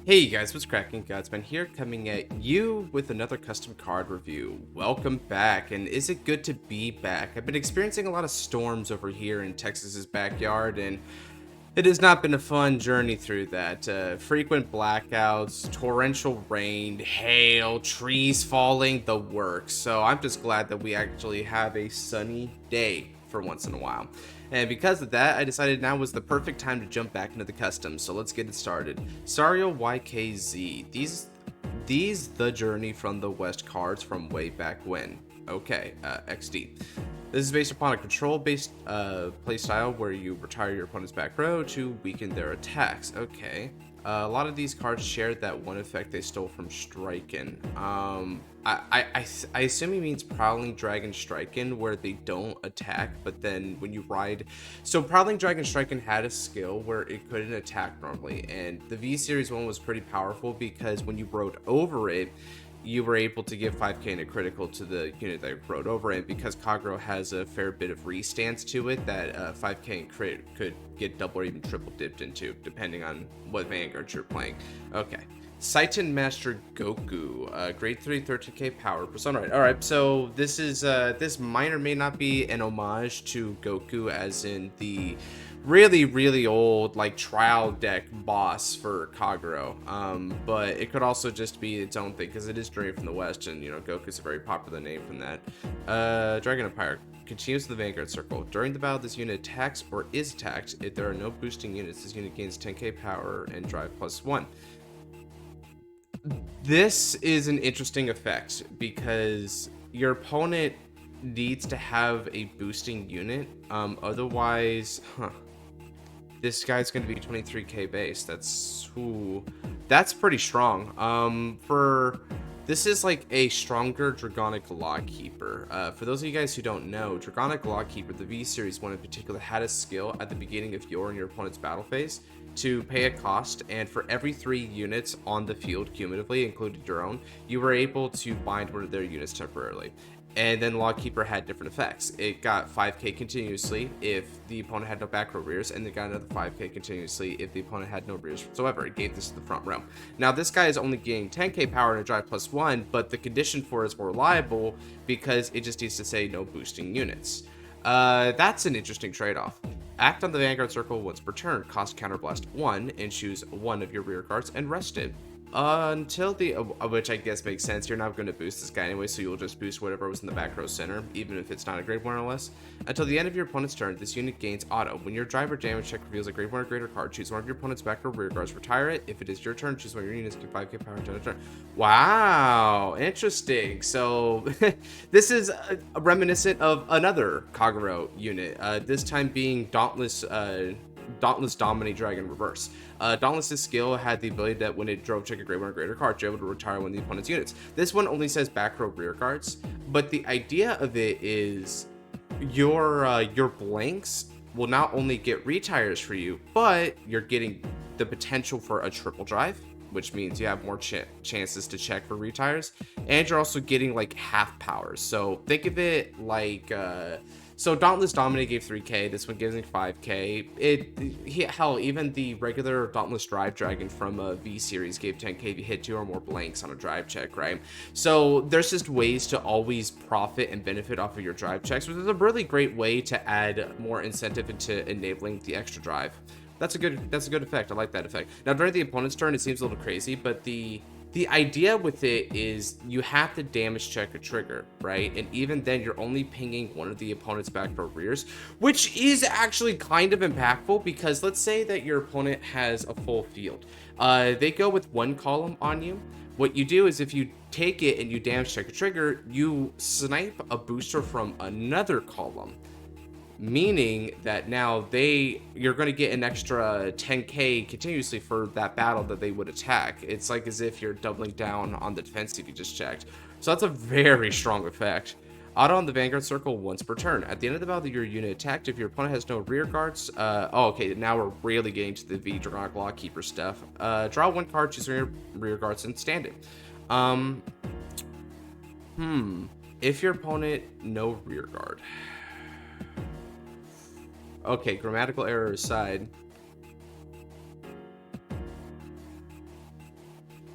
Hey guys, what's cracking? Godsman here, coming at you with another custom card review. Welcome back, and is it good to be back? I've been experiencing a lot of storms over here in Texas's backyard, and it has not been a fun journey through that. Frequent blackouts, torrential rain, hail, trees falling, the works. So I'm just glad that we actually have a sunny day for once in a while. And because of that, I decided now was the perfect time to jump back into the customs. So let's get it started. Sario YKZ. These the journey from the West cards from way back when. Okay, XD. This is based upon a control-based playstyle where you retire your opponent's back row to weaken their attacks. Okay. A lot of these cards shared that one effect they stole from Striken. I assume he means Prowling Dragon Striken, where they don't attack, but then when you ride... So Prowling Dragon Striken had a skill where it couldn't attack normally, and the V-Series one was pretty powerful because when you rode over it, you were able to give 5k in a critical to the unit that rode over it. Because Kagero has a fair bit of restance to it, that 5k in crit could get double or even triple dipped into, depending on what Vanguard you're playing. Okay. Saitan Master Goku, grade 3, 13k power, persona. Alright, so this is, this might or may not be an homage to Goku, as in the really old like trial deck boss for Kagero, but it could also just be its own thing because it is Journey from the West, and you know Goku's a very popular name from that. Dragon Empire continues to the Vanguard circle. During the battle, this unit attacks or is attacked. If there are no boosting units, this unit gains 10k power and drive +1. This is an interesting effect because your opponent needs to have a boosting unit, otherwise this guy's going to be 23k base. That's pretty strong. This is like a stronger Dragonic Lawkeeper. For those of you guys who don't know, Dragonic Lawkeeper, the V-Series one in particular, had a skill at the beginning of your and your opponent's battle phase to pay a cost, and for every 3 units on the field cumulatively, including your own, you were able to bind one of their units temporarily. And then Lawkeeper had different effects. It got 5k continuously if the opponent had no back row rears, and it got another 5k continuously if the opponent had no rears whatsoever. It gave this to the front row. Now this guy is only getting 10k power and a drive +1, but the condition for it is more reliable because it just needs to say no boosting units. That's an interesting trade-off. Act on the Vanguard circle once per turn, cost counterblast 1, and choose one of your rear cards and rest it. Until the, which I guess makes sense, you're not going to boost this guy anyway, so you'll just boost whatever was in the back row center, even if it's not a grade 1 or less. Until the end of your opponent's turn, this unit gains auto. When your drive or damage check reveals a grade 1 or greater card, choose one of your opponent's back row rear guards, retire it. If it is your turn, choose one of your units, get 5k power to turn. Wow, interesting. So this is reminiscent of another Kagero unit, this time being Dauntless Dominate Dragon Reverse. Dauntless's skill had the ability that when it drove check a grade 1 or greater card, you're able to retire one of the opponent's units. This one only says back row rear guards, but the idea of it is your blanks will not only get retires for you, but you're getting the potential for a triple drive, which means you have more chances to check for retires, and you're also getting like half powers. So think of it like so Dauntless Dominate gave 3k, this one gives me 5k. Hell, even the regular Dauntless Drive Dragon from a V-Series gave 10k if you hit 2 or more blanks on a drive check, right? So there's just ways to always profit and benefit off of your drive checks, which is a really great way to add more incentive into enabling the extra drive. That's a good effect. I like that effect. Now during the opponent's turn, it seems a little crazy, but the idea with it is you have to damage check a trigger, right? And even then, you're only pinging one of the opponent's back row rears, which is actually kind of impactful because let's say that your opponent has a full field. They go with 1 column on you. What you do is if you take it and you damage check a trigger, you snipe a booster from another column, meaning that now you're going to get an extra 10k continuously for that battle that they would attack. It's like as if you're doubling down on the defensive you just checked. So that's a very strong effect. Auto on the Vanguard circle once per turn. At the end of the battle, your unit attacked. If your opponent has no rear guards, okay, now we're really getting to the V Dragonic Lawkeeper stuff. Draw 1 card, choose your rear guards, and stand it. If your opponent no rear guard. Okay, grammatical error aside,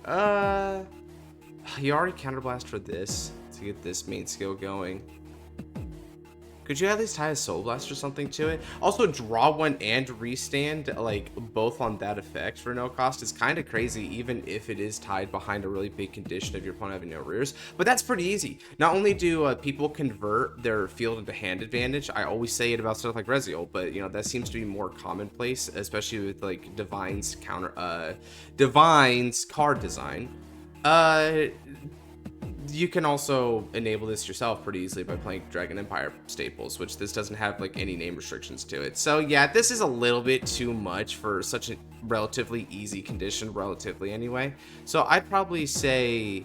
You already counterblast for this to get this main skill going. Could you at least tie a Soul Blast or something to it? Also, draw one and restand, like, both on that effect for no cost is kind of crazy, even if it is tied behind a really big condition of your opponent having no rears. But that's pretty easy. Not only do people convert their field into hand advantage, I always say it about stuff like Reziel, but, you know, that seems to be more commonplace, especially with, like, Divine's card design. You can also enable this yourself pretty easily by playing Dragon Empire staples, which this doesn't have like any name restrictions to it. So yeah, this is a little bit too much for such a relatively easy condition, relatively anyway. So I'd probably say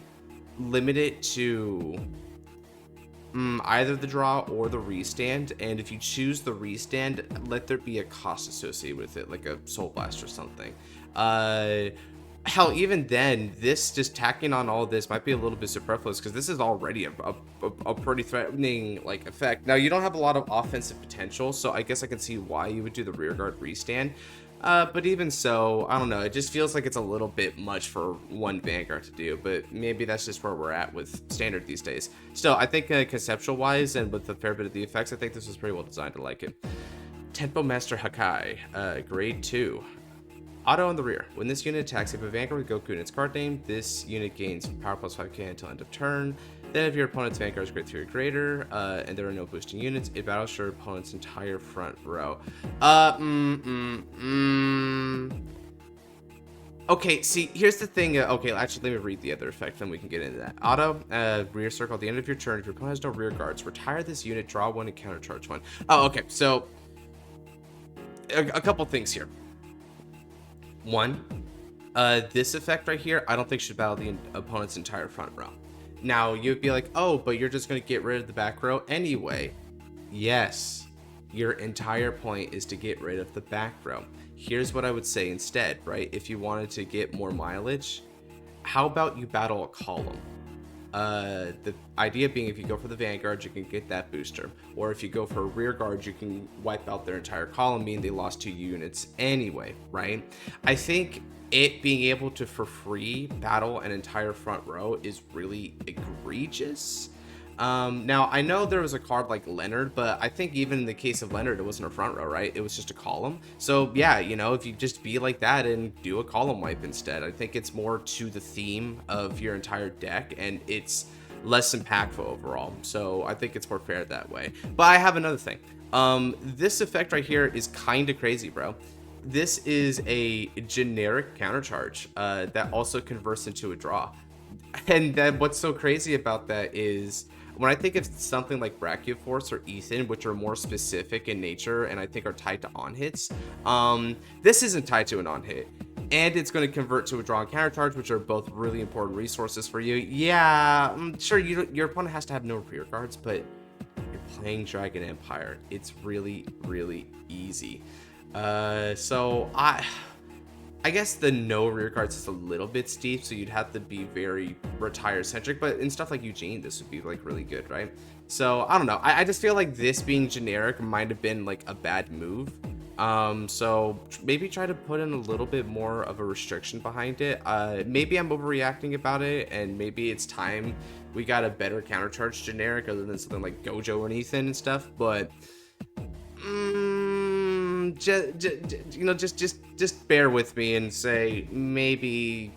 limit it to either the draw or the restand, and if you choose the restand, let there be a cost associated with it, like a Soul Blast or something. Hell, even then, this just tacking on all of this might be a little bit superfluous because this is already a pretty threatening like effect. Now, you don't have a lot of offensive potential, so I guess I can see why you would do the rearguard restand. But even so, I don't know. It just feels like it's a little bit much for one Vanguard to do, but maybe that's just where we're at with standard these days. Still, I think conceptual-wise and with a fair bit of the effects, I think this was pretty well designed. I like it. Tempo Master Hakai, grade 2. Auto in the rear. When this unit attacks, if a Vanguard with Goku in its card name, this unit gains power plus 5k until end of turn. Then if your opponent's Vanguard is grade 3 or greater, and there are no boosting units, it battles your opponent's entire front row. Okay, see, here's the thing. Okay, actually, let me read the other effect, then we can get into that. Auto, rear circle. At the end of your turn, if your opponent has no rear guards, retire this unit, draw one, and countercharge one. Oh, okay, so a couple things here. One, this effect right here, I don't think should battle the opponent's entire front row. Now, you'd be like, oh, but you're just going to get rid of the back row anyway. Yes, your entire point is to get rid of the back row. Here's what I would say instead, right? If you wanted to get more mileage, how about you battle a column? The idea being if you go for the Vanguard, you can get that booster. Or if you go for a rear guard, you can wipe out their entire column, meaning they lost 2 units anyway, right? I think it being able to, for free, battle an entire front row is really egregious. Now, I know there was a card like Leonard, but I think even in the case of Leonard, it wasn't a front row, right? It was just a column. So yeah, you know, if you just be like that and do a column wipe instead, I think it's more to the theme of your entire deck and it's less impactful overall. So I think it's more fair that way. But I have another thing. This effect right here is kind of crazy, bro. This is a generic countercharge that also converts into a draw. And then what's so crazy about that is when I think of something like Brachioforce or Ethan, which are more specific in nature and I think are tied to on hits, this isn't tied to an on hit. And it's going to convert to a draw and countercharge, which are both really important resources for you. Yeah, sure, your opponent has to have no rear guards, but you're playing Dragon Empire. It's really, really easy. So I guess the no rear guards is a little bit steep, so you'd have to be very retire centric, but in stuff like Eugene, this would be like really good, right? So I don't know. I just feel like this being generic might have been like a bad move. So maybe try to put in a little bit more of a restriction behind it. Maybe I'm overreacting about it, and maybe it's time we got a better countercharge generic other than something like Gojo and Ethan and stuff, but just bear with me and say maybe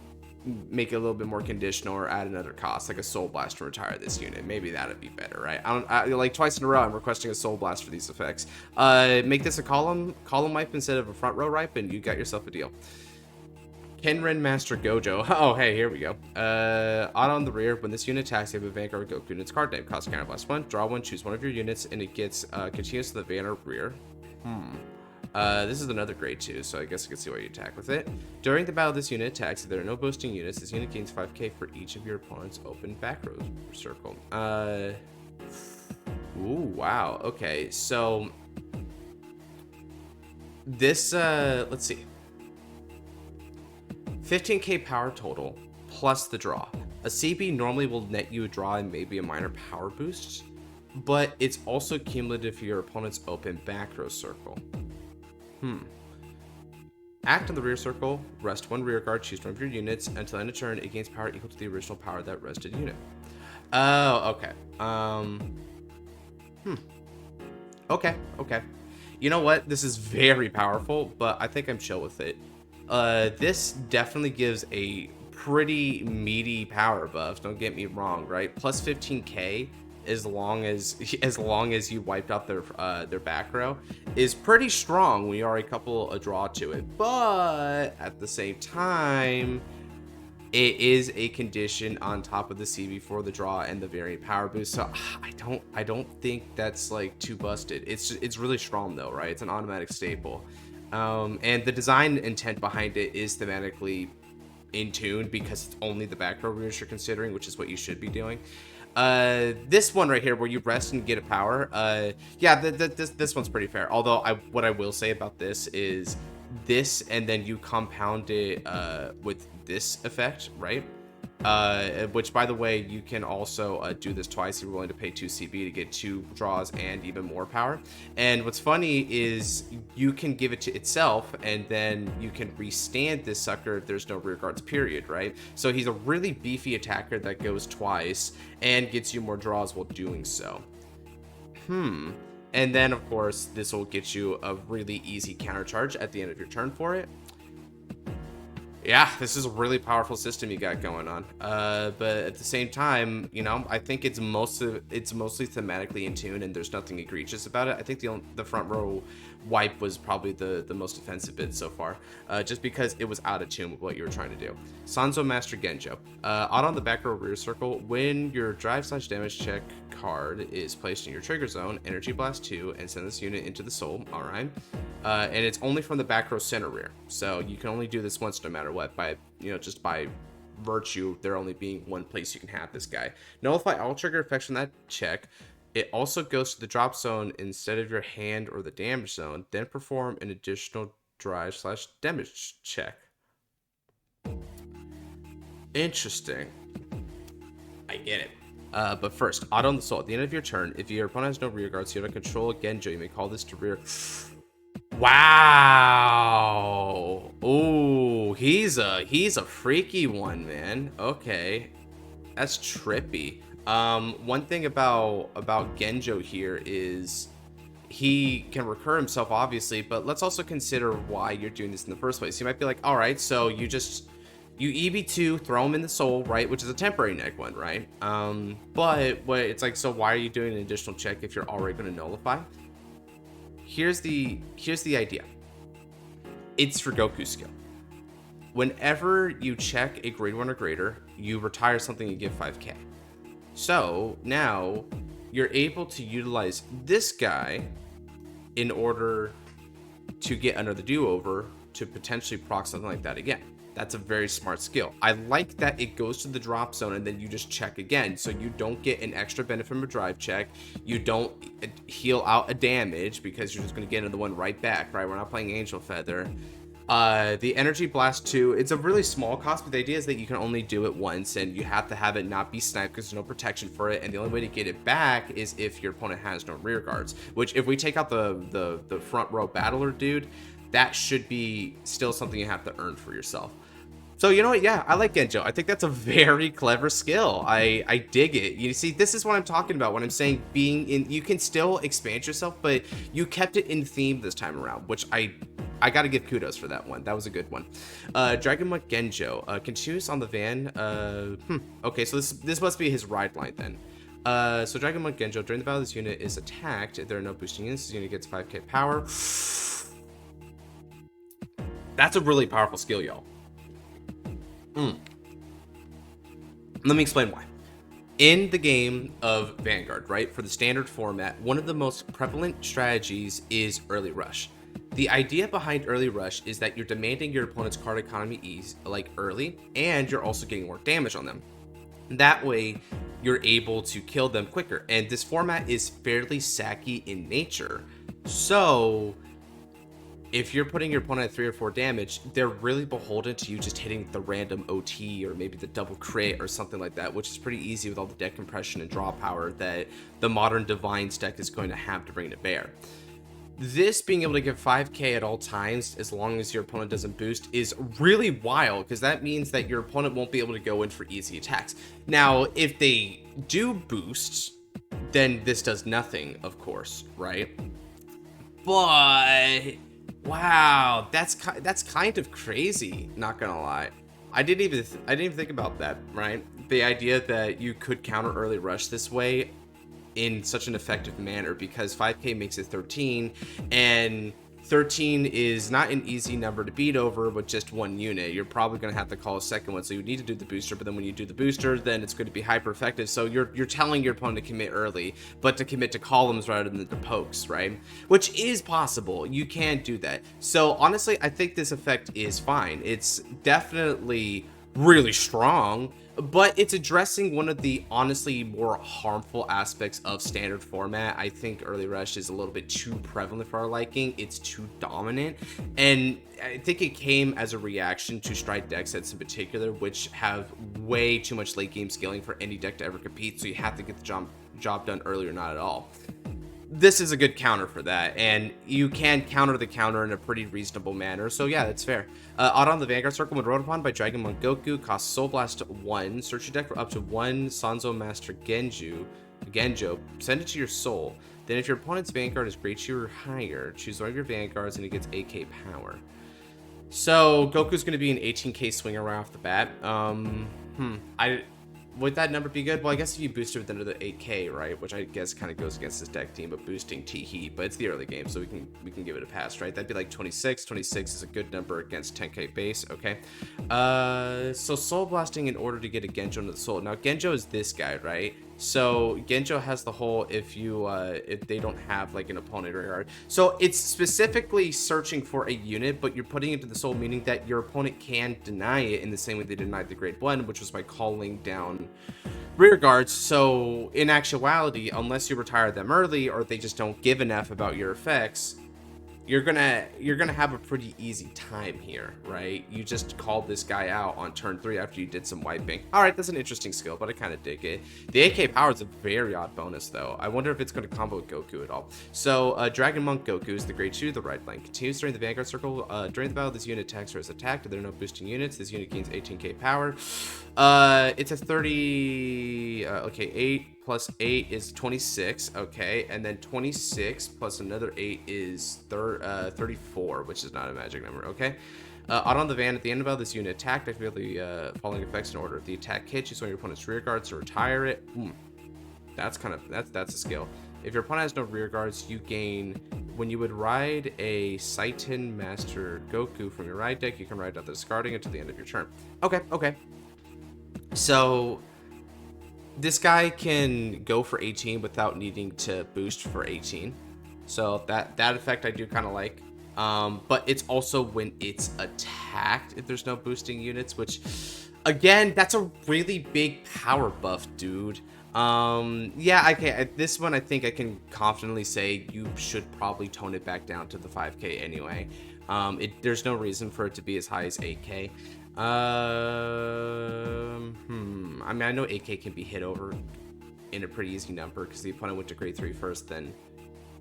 make it a little bit more conditional or add another cost like a Soul Blast to retire this unit. Maybe that'd be better, right? Like twice in a row I'm requesting a Soul Blast for these effects. Make this a column wipe instead of a front row wipe, and you got yourself a deal. Kenren Master Gojo. Oh, hey, here we go. Auto on the rear. When this unit attacks, you have a Vanguard Goku in its card name. Cost counterblast 1. Draw 1. Choose one of your units, and it gets continuous to the Vanguard rear. This is another grade 2, so I guess I can see why you attack with it. During the battle, this unit attacks. If there are no boosting units, this unit gains 5k for each of your opponent's open back row circle. Ooh, wow. Okay, so this, let's see. 15k power total plus the draw. A CB normally will net you a draw and maybe a minor power boost, but it's also cumulative for your opponent's open back row circle. Act on the rear circle, rest one rear guard, choose one of your units. Until end of turn, it gains power equal to the original power of that rested unit. Oh, okay. Okay. You know what? This is very powerful, but I think I'm chill with it. This definitely gives a pretty meaty power buff. Don't get me wrong, right? Plus 15k as long as you wiped out their back row is pretty strong when you are a draw to it. But at the same time, it is a condition on top of the CB for the draw and the variant power boost. So I don't think that's like too busted. It's really strong though, right? It's an automatic staple. And the design intent behind it is thematically in tune because it's only the back row rears you're considering, which is what you should be doing. This one right here where you rest and get a power, yeah, this one's pretty fair. Although what I will say about this is this, and then you compound it with this effect, right? Which, by the way, you can also do this twice if you're willing to pay 2 CB to get 2 draws and even more power. And what's funny is you can give it to itself, and then you can restand this sucker if there's no rear guards, period, right? So he's a really beefy attacker that goes twice and gets you more draws while doing so. And then, of course, this will get you a really easy counter charge at the end of your turn for it. Yeah, this is a really powerful system you got going on. But at the same time, you know, I think it's mostly thematically in tune, and there's nothing egregious about it. I think the front row wipe was probably the most offensive bit so far, just because it was out of tune with what you were trying to do. Sanzo Master Genjo. Out on the back row rear circle, when your drive/damage check card is placed in your trigger zone, Energy Blast 2 and send this unit into the soul. All right. And it's only from the back row center rear, so you can only do this once no matter what, by, you know, just by virtue there only being one place you can have this guy. Nullify all trigger effects from that check. It also goes to the drop zone instead of your hand or the damage zone, then perform an additional drive/damage check. Interesting. I get it. But first, auto on the soul. At the end of your turn, if your opponent has no rear guards, you have to control a Genjo. You may call this to rear. Wow. Oh, he's a freaky one, man. Okay, that's trippy. One thing about Genjo here is he can recur himself, obviously, but let's also consider why you're doing this in the first place. You might be like, all right, so you EB2, throw him in the soul, right? Which is a temporary neg one, right? But it's like, so why are you doing an additional check if you're already going to nullify? Here's the idea. It's for Goku skill. Whenever you check a grade 1 or greater, you retire something and give 5k. So now you're able to utilize this guy in order to get another do-over to potentially proc something like that again. That's a very smart skill. I like that it goes to the drop zone and then you just check again. So you don't get an extra benefit from a drive check. You don't heal out a damage because you're just going to get another one right back, right? We're not playing Angel Feather. The Energy Blast 2, it's a really small cost, but the idea is that you can only do it once and you have to have it not be sniped because there's no protection for it. And the only way to get it back is if your opponent has no rear guards, which if we take out the front row battler dude, that should be still something you have to earn for yourself. So you know what? Yeah, I like Genjo. I think that's a very clever skill. I dig it. You see, this is what I'm talking about when I'm saying being in. You can still expand yourself, but you kept it in theme this time around, which I got to give kudos for that one. That was a good one. Dragon Monk Genjo continues on the van. Okay, so this must be his ride line then. So Dragon Monk Genjo, during the battle this unit is attacked, there are no boosting units. This unit gets 5k power. That's a really powerful skill, y'all. Let me explain why. In the game of Vanguard, right, for the standard format, one of the most prevalent strategies is early rush. The idea behind early rush is that you're demanding your opponent's card economy early, and you're also getting more damage on them. That way, you're able to kill them quicker. And this format is fairly sacky in nature. So if you're putting your opponent at 3 or 4 damage, they're really beholden to you just hitting the random OT or maybe the double crit or something like that, which is pretty easy with all the deck compression and draw power that the modern Divines deck is going to have to bring to bear. this being able to give 5k at all times as long as your opponent doesn't boost is really wild, because that means that your opponent won't be able to go in for easy attacks. Now if they do boost, then this does nothing, of course, right? But wow, that's kind of crazy, not gonna lie. I didn't even think about that, right? The idea that you could counter early rush this way in such an effective manner, because 5k makes it 13, and 13 is not an easy number to beat over with just one unit. You're probably going to have to call a second one, so you need to do the booster, but then when you do the booster, then it's going to be hyper effective. So you're telling your opponent to commit early, but to commit to columns rather than the pokes, right? Which is possible. You can do that. So honestly, I think this effect is fine. It's definitely really strong, but it's addressing one of the honestly more harmful aspects of standard format. I think early rush is a little bit too prevalent for our liking. It's too dominant, and I think it came as a reaction to stride deck sets in particular, which have way too much late game scaling for any deck to ever compete, so you have to get the job done early or not at all. This is a good counter for that, and you can counter the counter in a pretty reasonable manner, so yeah, that's fair. Auto on the Vanguard Circle, when rolled upon by Dragon Monk Goku, costs Soul Blast 1, search your deck for up to 1 Sanzo Master Genjo, send it to your soul, then if your opponent's Vanguard is grade 2 or higher, choose one of your Vanguards and it gets 8k power. So Goku's going to be an 18k swinger right off the bat. Would that number be good? Well, I guess if you boosted with another 8k, right? Which I guess kind of goes against this deck team, but boosting T-Heat. But it's the early game, so we can give it a pass, right? That'd be like 26. 26 is a good number against 10k base, okay? So Soul Blasting in order to get a Genjo into the soul. Now, Genjo is this guy, right? So Genjo has the whole if they don't have like an opponent or guard. So it's specifically searching for a unit, but you're putting it into the soul, meaning that your opponent can deny it in the same way they denied the grade 1, which was by calling down rear guards. So in actuality, unless you retire them early or they just don't give enough about your effects, you're gonna have a pretty easy time here, right? You just called this guy out on turn 3 after you did some wiping. All right, that's an interesting skill, but I kind of dig it. The AK power is a very odd bonus, though. I wonder if it's going to combo with Goku at all. So Dragon Monk Goku is the grade 2, the right flank. Continues during the Vanguard Circle. During the battle, this unit attacks or is attacked. If there are no boosting units, this unit gains 18k power. It's a 30. Okay, 8 plus 8 is 26, okay, and then 26 plus another 8 is 34, which is not a magic number, okay. Out on the van, at the end of this unit attacked, activate the following effects in order. If the attack hits, use one of your opponent's rear guards to retire it. That's a skill. If your opponent has no rear guards, you gain, when you would ride a Saitan Master Goku from your ride deck, you can ride out the discarding until the end of your turn. Okay. So this guy can go for 18 without needing to boost for 18. So that effect I do kind of like. But it's also when it's attacked if there's no boosting units, which again, that's a really big power buff, dude. Yeah, okay, this one I think I can confidently say you should probably tone it back down to the 5k anyway. There's no reason for it to be as high as 8k. I mean, I know 8k can be hit over in a pretty easy number because the opponent went to grade 3 first, then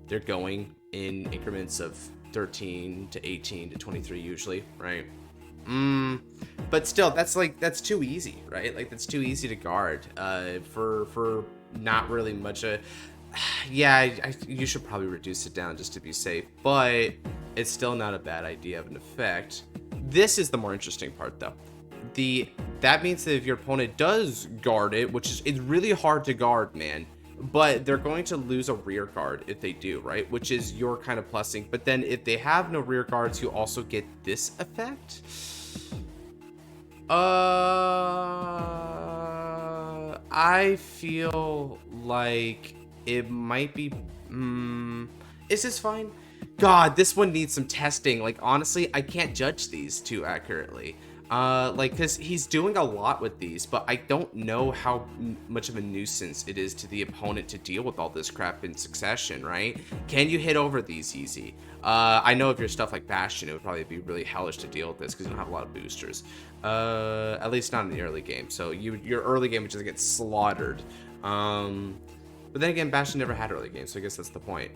they're going in increments of 13 to 18 to 23 usually, right? But still, that's too easy, right? Like, that's too easy to guard for not really much. Yeah, you should probably reduce it down just to be safe, but it's still not a bad idea of an effect. This is the more interesting part, though. That means that if your opponent does guard it, which is, it's really hard to guard, man, but they're going to lose a rear guard if they do, right? Which is your kind of plussing. But then if they have no rear guards, you also get this effect. I feel like it might be. Is this fine? God, this one needs some testing. Like, honestly, I can't judge these too accurately. Like, because he's doing a lot with these, but I don't know how much of a nuisance it is to the opponent to deal with all this crap in succession, right? Can you hit over these easy? I know if your stuff like Bastion, it would probably be really hellish to deal with this because you don't have a lot of boosters. At least not in the early game. So your early game would just get slaughtered. But then again, Bastion never had early game, so I guess that's the point.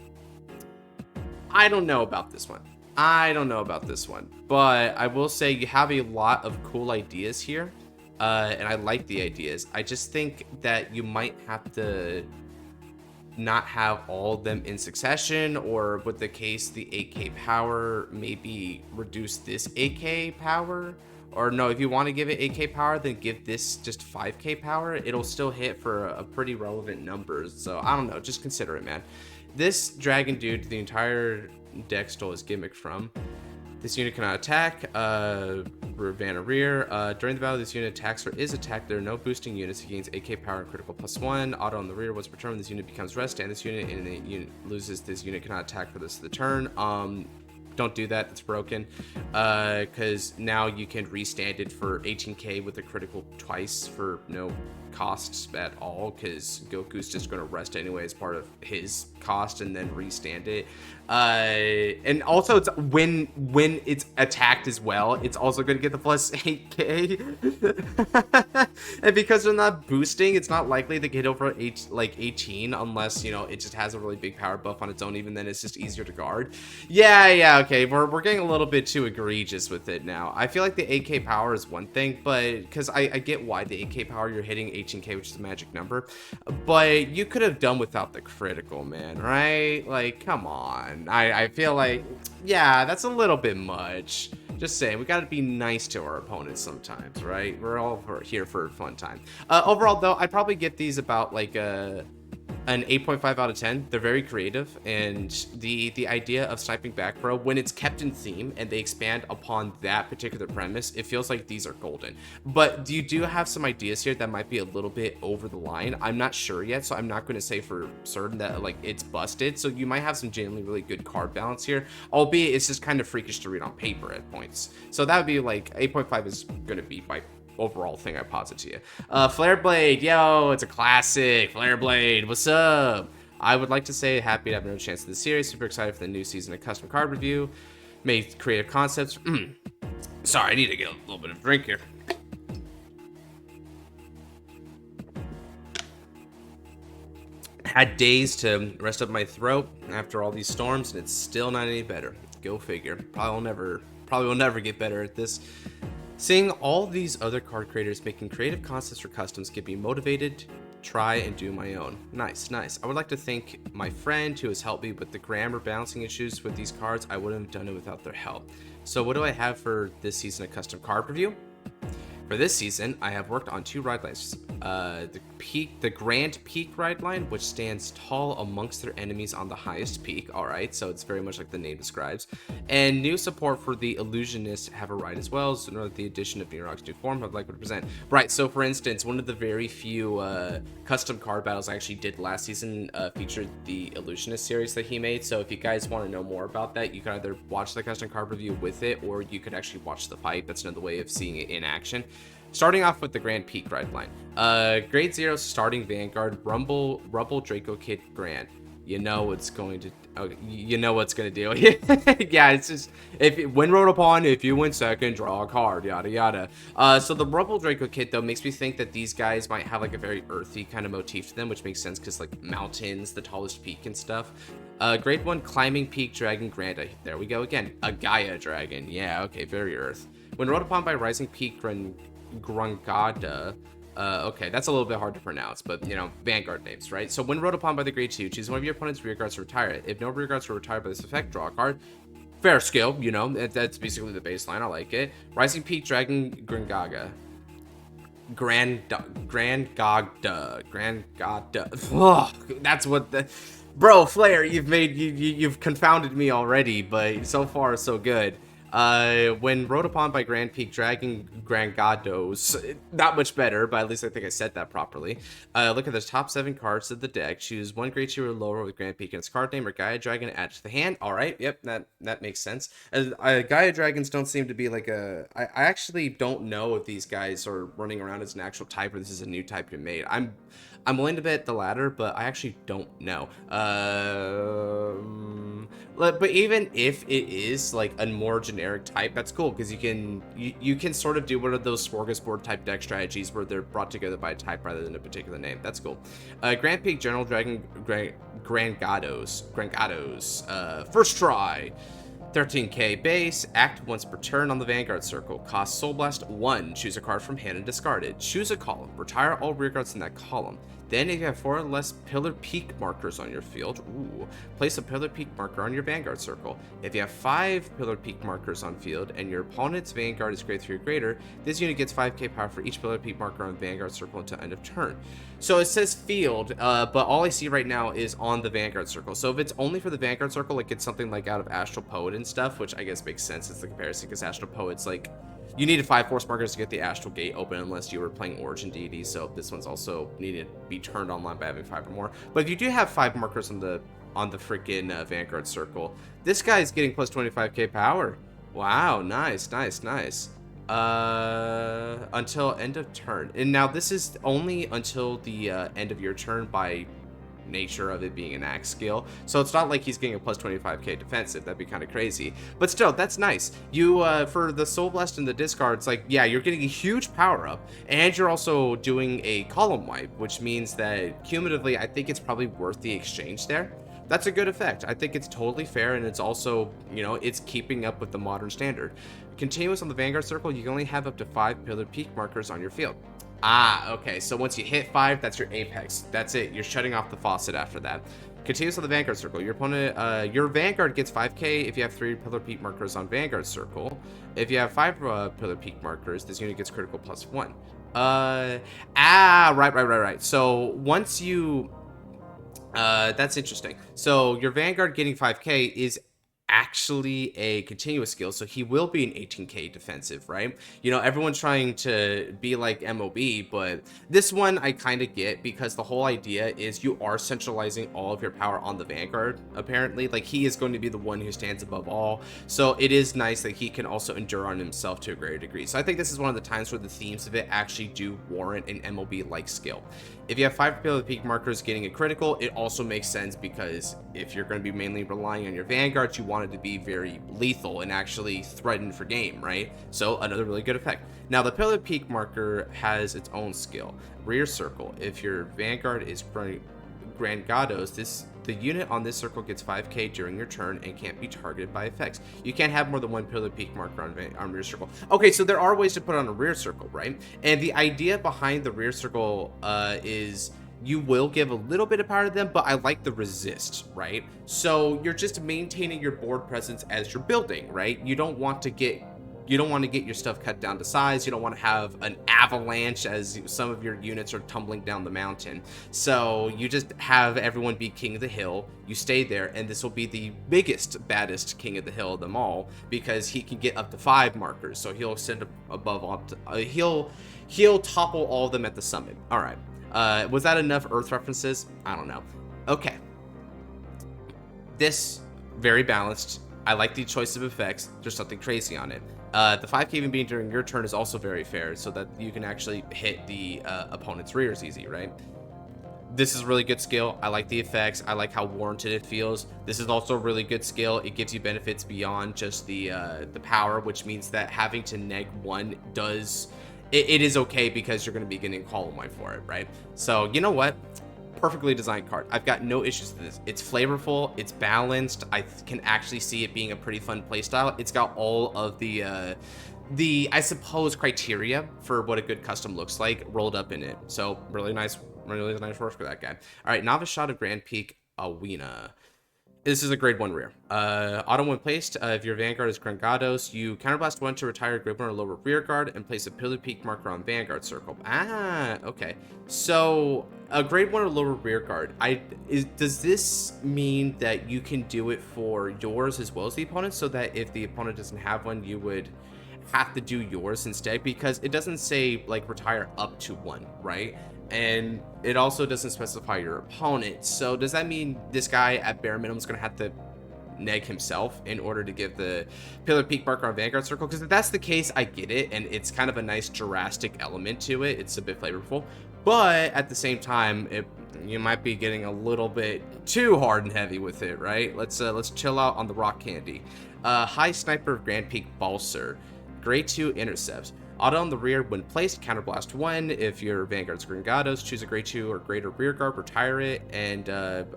I don't know about this one. I don't know about this one, but I will say you have a lot of cool ideas here, and I like the ideas. I just think that you might have to not have all of them in succession, or with the case the 8k power, maybe reduce this 8k power. Or no, if you want to give it 8k power, then give this just 5k power. It'll still hit for a pretty relevant numbers. So I don't know, just consider it, man. This dragon dude, the entire deck stole his gimmick from. This unit cannot attack. Vanna rear. During the battle, this unit attacks or is attacked. There are no boosting units. It gains 8k power and critical +1. Auto on the rear. Once per turn, this unit becomes rest. And this unit, and the unit loses. This unit cannot attack for the rest of the turn. Don't do that. It's broken. Because now you can restand it for 18k with a critical twice for no costs at all, because Goku's just going to rest anyway as part of his cost and then restand it. And also it's when it's attacked as well, it's also going to get the plus 8k. And because they're not boosting, it's not likely to get over 18 unless, you know, it just has a really big power buff on its own. Even then, it's just easier to guard. Yeah, okay, we're getting a little bit too egregious with it now. I feel like the 8k power is one thing, but because I get why the 8k power, you're hitting 18k, which is a magic number, but you could have done without the critical, man, right? Like, come on. I feel like, yeah, that's a little bit much. Just saying, we gotta be nice to our opponents sometimes, right? We're all here for a fun time. Overall, though, I'd probably get these about like an 8.5 out of 10. They're very creative, and the idea of sniping back throw, when it's kept in theme and they expand upon that particular premise, it feels like these are golden. But you do have some ideas here that might be a little bit over the line. I'm not sure yet, so I'm not going to say for certain that like it's busted. So you might have some genuinely really good card balance here, albeit it's just kind of freakish to read on paper at points. So that would be like 8.5 is going to be my overall thing I posit to you. Flare Blade, yo, it's a classic. Flare Blade, what's up? I would like to say happy to have another chance in the series. Super excited for the new season of custom card review. Made creative concepts. Sorry, I need to get a little bit of drink here. Had days to rest up my throat after all these storms, and it's still not any better. Go figure. Probably will never get better at this. Seeing all these other card creators making creative concepts for customs get me motivated, try and do my own. Nice. I would like to thank my friend who has helped me with the grammar balancing issues with these cards. I wouldn't have done it without their help. So what do I have for this season of custom card review? For this season, I have worked on 2 ride lines. The Grand Peak ride line, which stands tall amongst their enemies on the highest peak. All right, so it's very much like the name describes. And new support for the Illusionist have a ride as well. So the addition of Neurog's new form, I'd like to present. Right, so for instance, one of the very few custom card battles I actually did last season featured the Illusionist series that he made. So if you guys want to know more about that, you can either watch the custom card review with it, or you could actually watch the fight. That's another way of seeing it in action. Starting off with the Grand Peak ride line. Grade 0 starting Vanguard, Rubble Draco Kid Grand. You know what's going to do. Yeah, it's just when rolled upon, if you win second, draw a card, yada yada. So the Rubble Draco Kit though makes me think that these guys might have like a very earthy kind of motif to them, which makes sense because like mountains, the tallest peak and stuff. Grade 1 Climbing Peak Dragon Grand. There we go again. A Gaia Dragon. Yeah, okay, very earth. When rolled upon by Rising Peak Grangada. Okay, that's a little bit hard to pronounce, but you know, Vanguard names, right? So when rolled upon by the grade 2, choose one of your opponent's rear guards to retire it. If no rear guards are retired by this effect, draw a card. Fair skill, you know, that's basically the baseline. I like it. Rising Peak Dragon Grangaga. Grangada. Oh, that's what the bro Flair. You've confounded me already, but so far so good. When rode upon by Grand Peak Dragon Grangados, not much better, but at least I think I said that properly. Look at the top 7 cards of the deck. Choose one grade 2 or lower with Grand Peak and its card name or Gaia Dragon add to the hand. All right, yep, that makes sense. Gaia Dragons don't seem to be like a. I actually don't know if these guys are running around as an actual type or this is a new type you made. I'm willing to bet the latter, but I actually don't know. But even if it is like a more generic type, that's cool because you can sort of do one of those smorgasbord type deck strategies where they're brought together by a type rather than a particular name. That's cool. Grand Peak General Dragon Grangados. First try. 13k base, act once per turn on the Vanguard circle. Cost Soul Blast 1. Choose a card from hand and discard it. Choose a column. Retire all rearguards in that column. Then if you have 4 or less Pillar Peak markers on your field, place a Pillar Peak marker on your Vanguard circle. If you have 5 Pillar Peak markers on field and your opponent's Vanguard is grade 3 or greater, this unit gets 5k power for each Pillar Peak marker on the Vanguard circle until end of turn. So it says field, but all I see right now is on the Vanguard circle. So if it's only for the Vanguard circle, like it's something like out of Astral Poet and stuff, which I guess makes sense as the comparison, because Astral Poet's like, you needed 5 force markers to get the Astral Gate open unless you were playing Origin Deity, so this one's also needed to be turned online by having 5 or more. But if you do have 5 markers on the freaking Vanguard circle, this guy's getting plus 25k power. Wow, nice. Until end of turn. And now this is only until the end of your turn by nature of it being an axe skill, so it's not like he's getting a plus 25k defensive. That'd be kind of crazy, but still, that's nice. You for the Soul Blast and the discards, like, yeah, you're getting a huge power up, and you're also doing a column wipe, which means that cumulatively I think it's probably worth the exchange there. That's a good effect. I think it's totally fair, and it's also, you know, it's keeping up with the modern standard. Continuous on the Vanguard circle, you can only have up to 5 Pillar Peak markers on your field. Okay, so once you hit 5, that's your apex. That's it. You're shutting off the faucet after that. Continues on the Vanguard circle. Your opponent, your Vanguard gets 5k if you have 3 Pillar Peak markers on Vanguard circle. If you have 5 Pillar Peak markers, this unit gets critical plus 1. Right. So once you, that's interesting. So your Vanguard getting 5k is actually a continuous skill, so he will be an 18k defensive, right? You know, everyone's trying to be like MOB, but this one I kind of get, because the whole idea is you are centralizing all of your power on the Vanguard, apparently. Like, he is going to be the one who stands above all, so it is nice that he can also endure on himself to a greater degree. So I think this is one of the times where the themes of it actually do warrant an MOB-like skill. If you have 5 Pillar Peak markers getting a critical, it also makes sense, because if you're going to be mainly relying on your Vanguard, you want it to be very lethal and actually threaten for game, right? So another really good effect. Now, the Pillar Peak marker has its own skill. Rear circle. If your Vanguard is Grangados, the unit on this circle gets 5k during your turn and can't be targeted by effects. You can't have more than 1 Pillar Peak marker on rear circle. Okay, so there are ways to put on a rear circle, right? And the idea behind the rear circle is you will give a little bit of power to them, but I like the resist, right? So you're just maintaining your board presence as you're building, right? You don't want to get your stuff cut down to size. You don't want to have an avalanche as some of your units are tumbling down the mountain. So you just have everyone be king of the hill. You stay there, and this will be the biggest, baddest king of the hill of them all, because he can get up to 5 markers. So he'll send above all. He'll topple all of them at the summit. All right. Was that enough Earth references? I don't know. Okay. This, very balanced. I like the choice of effects. There's something crazy on it. The 5k even being during your turn is also very fair, so that you can actually hit the opponent's rears easy, right? This is a really good skill. I like the effects. I like how warranted it feels. This is also a really good skill. It gives you benefits beyond just the power, which means that having to neg 1 does... It is okay, because you're going to be getting column wipe for it, right? So, you know what? Perfectly designed card. I've got no issues with this. It's flavorful. It's balanced. I can actually see it being a pretty fun playstyle. It's got all of the I suppose, criteria for what a good custom looks like rolled up in it. So, really nice work for that guy. All right, Novice Shot of Grand Peak Awina. This is a grade 1 rear. Auto when placed, if your Vanguard is Grangados, you counterblast 1 to retire a grade 1 or lower rear guard and place a Pillar Peak marker on Vanguard circle. Okay. So a grade 1 or lower rear guard. Does this mean that you can do it for yours as well as the opponent, so that if the opponent doesn't have one, you would have to do yours instead? Because it doesn't say like retire up to 1, right? And it also doesn't specify your opponent. So does that mean this guy at bare minimum is going to have to neg himself in order to give the Pillar Peak marker on Vanguard circle? Because if that's the case, I get it, and it's kind of a nice Jurassic element to it. It's a bit flavorful, but at the same time, you might be getting a little bit too hard and heavy with it, right? Let's chill out on the rock candy. High Sniper of Grand Peak Balser, grade 2 intercepts. Auto on the rear, when placed, counterblast 1. If your Vanguard's Gringottos, choose a grade 2 or greater rear guard, retire it. And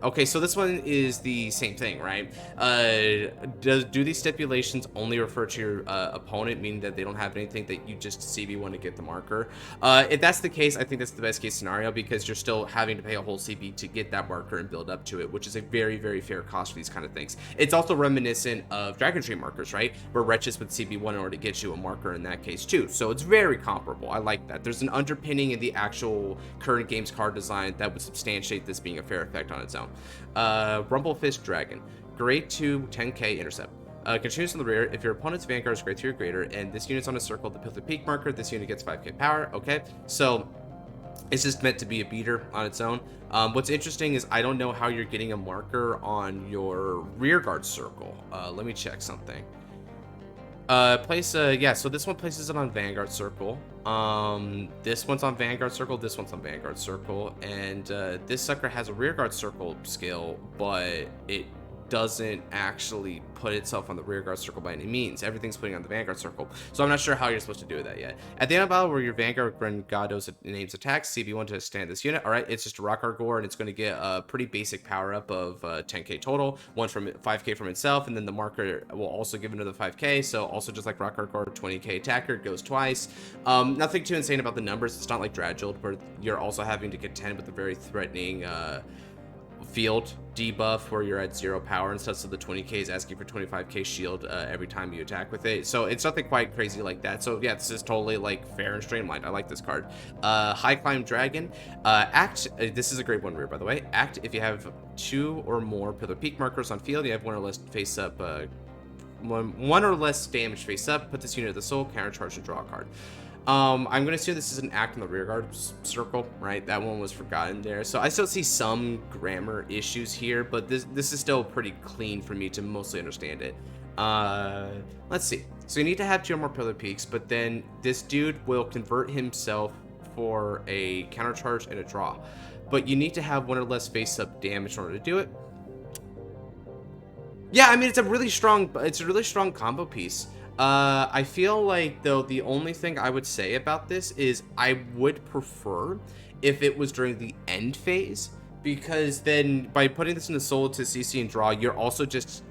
okay, so this one is the same thing, right? Do these stipulations only refer to your opponent, meaning that they don't have anything that you just CB1 to get the marker? If that's the case, I think that's the best case scenario, because you're still having to pay a whole CB to get that marker and build up to it, which is a very, very fair cost for these kind of things. It's also reminiscent of Dragon Tree markers, right? Where Wretches would CB1 in order to get you a marker in that case too. So it's very comparable. I like that. There's an underpinning in the actual current game's card design that would substantiate this being a fair effect on its own. Rumblefist Dragon. Grade 2, 10k intercept. Continues on the rear. If your opponent's Vanguard is grade 3 or greater, and this unit's on a circle, the Pillar Peak marker, this unit gets 5k power. Okay, so it's just meant to be a beater on its own. What's interesting is I don't know how you're getting a marker on your rear guard circle. Let me check something. Yeah, so this one places it on Vanguard circle. This one's on Vanguard circle, this one's on Vanguard circle, and this sucker has a rear guard circle skill, but it doesn't actually put itself on the rear guard circle by any means. Everything's putting on the Vanguard circle, so I'm not sure how you're supposed to do that yet. At the end of battle, where your Vanguard Gringottos names attacks, CB1 to stand this unit. All right, it's just a Rock Argor, and it's going to get a pretty basic power up of 10k total, one from 5k from itself, and then the marker will also give another 5k. So also just like Rock Argor, 20k attacker, goes twice. Nothing too insane about the numbers. It's not like Dragild, where you're also having to contend with a very threatening field debuff where you're at 0 power and stuff, so the 20k is asking for 25k shield every time you attack with it. So it's nothing quite crazy like that. So yeah, this is totally like fair and streamlined. I like this card. High Climb Dragon. Act, this is a grade 1 rear, by the way. Act if you have 2 or more Pillar Peak markers on field, you have 1 or less face up, one or less damage face up, put this unit at the soul, countercharge, and draw a card. I'm going to assume this is an act in the rear guard circle, right? That one was forgotten there. So I still see some grammar issues here, but this is still pretty clean for me to mostly understand it. Let's see. So you need to have 2 or more Pillar Peaks, but then this dude will convert himself for a countercharge and a draw. But you need to have 1 or less face-up damage in order to do it. Yeah, I mean, it's a really strong combo piece. I feel like, though, the only thing I would say about this is I would prefer if it was during the end phase, because then by putting this in the soul to CC and draw, you're also just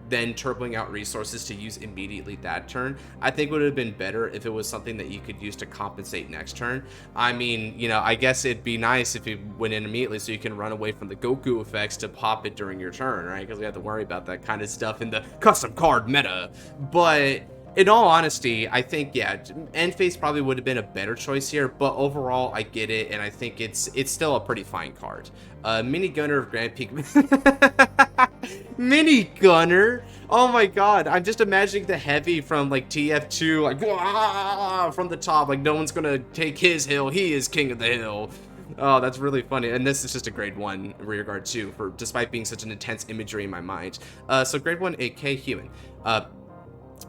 then turboing out resources to use immediately that turn. I think it would have been better if it was something that you could use to compensate next turn. I mean, you know, I guess it'd be nice if it went in immediately so you can run away from the Goku effects to pop it during your turn, right? Because we have to worry about that kind of stuff in the custom card meta. But in all honesty, I think, yeah, end phase probably would have been a better choice here, but overall, I get it, and I think it's still a pretty fine card. Mini Gunner of Grand Peak. Mini Gunner? Oh my god, I'm just imagining the heavy from, like, TF2, like, wah, from the top, like, no one's gonna take his hill, he is king of the hill. Oh, that's really funny. And this is just a grade 1 rearguard too, for despite being such an intense imagery in my mind. So grade 1 8k human.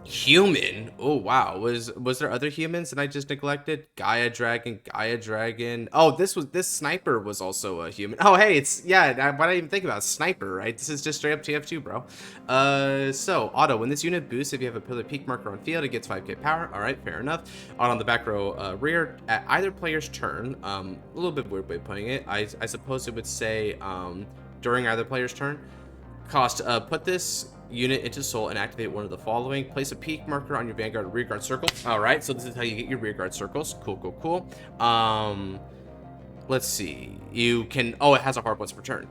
Human? Oh wow, was there other humans that I just neglected? Gaia Dragon. Oh, this sniper was also a human. Oh hey, it's, yeah, why did I even think about it? Sniper, right? This is just straight up TF2, bro. So auto, when this unit boosts, if you have a Pillar Peak marker on field, it gets 5k power. All right, fair enough. On the back row rear, at either player's turn, a little bit weird way of putting it, I suppose it would say during either player's turn. Cost, put this unit into soul and activate one of the following. Place a peak marker on your Vanguard or rearguard circle. All right, so this is how you get your rearguard circles. Cool. Let's see. You can, oh, it has a hard once per turn.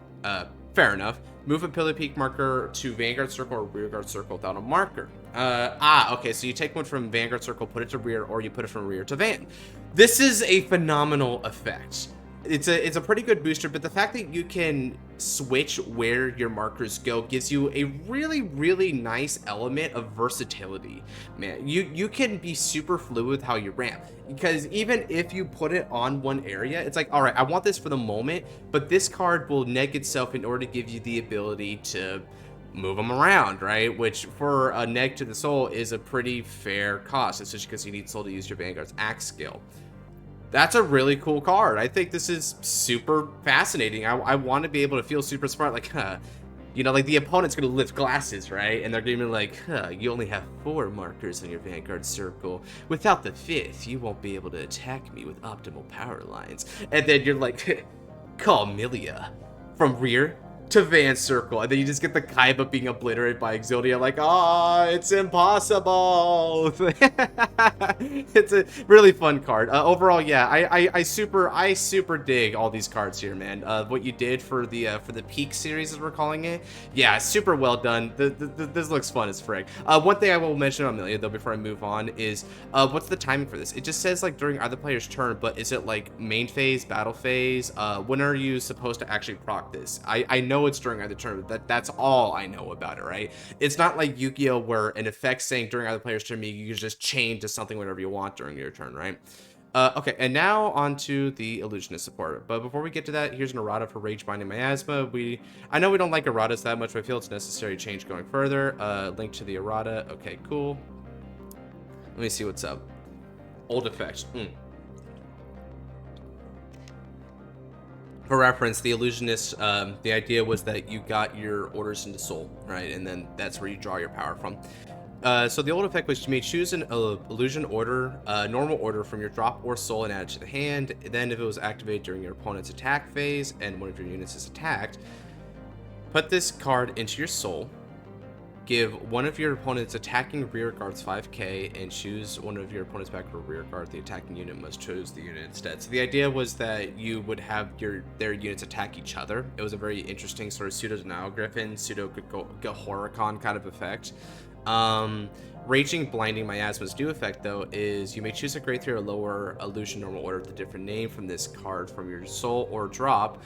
Fair enough. Move a Pillar Peak marker to Vanguard circle or rearguard circle without a marker. Okay, so you take one from Vanguard circle, put it to rear, or you put it from rear to van. This is a phenomenal effect. It's a pretty good booster, but the fact that you can switch where your markers go gives you a really nice element of versatility. Man, you can be super fluid with how you ramp, because even if you put it on one area, it's like, all right, I want this for the moment, but this card will neg itself in order to give you the ability to move them around, right? Which for a neg to the soul is a pretty fair cost, especially because you need soul to use your Vanguard's axe skill. That's a really cool card. I think this is super fascinating. I want to be able to feel super smart, like, You know, like the opponent's gonna lift glasses, right? And they're gonna be like, huh, you only have 4 markers in your Vanguard circle. Without the 5th, you won't be able to attack me with optimal power lines. And then you're like, call Milia. From rear to Van circle. And then you just get the Kaiba being obliterated by Exodia, like, ah, it's impossible. It's a really fun card. Overall, yeah, I super dig all these cards here, man. What you did for the Peak series, as we're calling it, yeah, super well done. This looks fun as frick. One thing I will mention on Amelia, though, before I move on, is what's the timing for this? It just says like during either player's turn, but is it like main phase, battle phase? When are you supposed to actually proc this? I know it's during either turn, but that's all I know about it, right? It's not like Yu-Gi-Oh! Where an effect saying during either player's turn, you can just change to something whatever you want during your turn, right? Okay, and now on to the Illusionist support. But before we get to that, here's an errata for Rage Binding Miasma. I know we don't like erratas that much, but I feel it's necessary to change going further. Link to the errata. Okay, cool. Let me see what's up. Old effects. For reference, the Illusionist, the idea was that you got your orders into Soul, right? And then that's where you draw your power from. So the old effect was you may choose an illusion order, normal order from your drop or soul and add it to the hand. Then if it was activated during your opponent's attack phase and one of your units is attacked, put this card into your soul, give one of your opponent's attacking rear guards 5k, and choose one of your opponent's backward rear guard. The attacking unit must choose the unit instead. So the idea was that you would have their units attack each other. It was a very interesting sort of pseudo-denial griffin, pseudo-Gahoricon kind of effect. Raging Blinding Miasma's new effect, though, is you may choose a grade 3 or lower illusion normal order with a different name from this card from your soul or drop,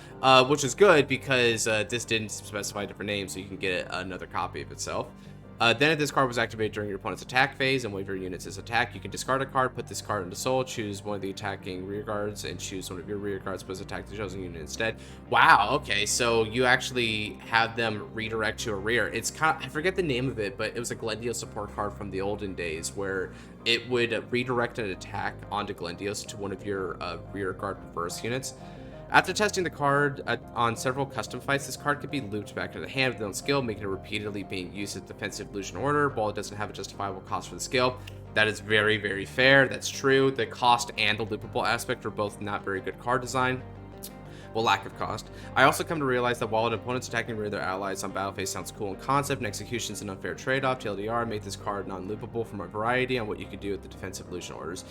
which is good because this didn't specify a different name, so you can get another copy of itself. Then if this card was activated during your opponent's attack phase and one of your units is attacked, you can discard a card, put this card into soul, choose one of the attacking rear guards, and choose one of your rear guards plus attack the chosen unit instead. Wow, okay, so you actually have them redirect to a rear. It's kind of, I forget the name of it, but it was a Glendios support card from the olden days where it would redirect an attack onto Glendios to one of your rear guard reverse units. After testing the card on several custom fights, this card could be looped back to the hand with its own skill, making it repeatedly being used as defensive illusion order, while it doesn't have a justifiable cost for the skill. That is very, very fair. That's true. The cost and the loopable aspect are both not very good card design. Well, lack of cost. I also come to realize that while an opponent's attacking rear their allies on battle phase sounds cool in concept, and execution is an unfair trade-off. TLDR, make this card non-loopable from a variety on what you could do with the defensive illusion orders.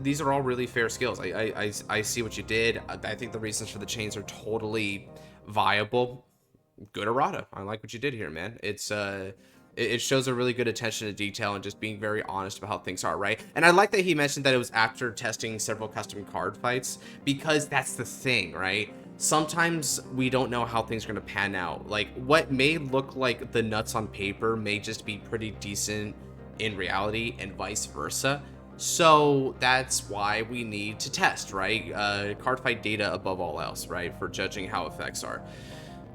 These are all really fair skills. I see what you did. I think the reasons for the chains are totally viable. Good errata. I like what you did here, man. It shows a really good attention to detail and just being very honest about how things are, right? And I like that he mentioned that it was after testing several custom card fights, because that's the thing, right? Sometimes we don't know how things are going to pan out. Like, what may look like the nuts on paper may just be pretty decent in reality, and vice versa. So that's why we need to test, right? Card fight data above all else, right? For judging how effects are.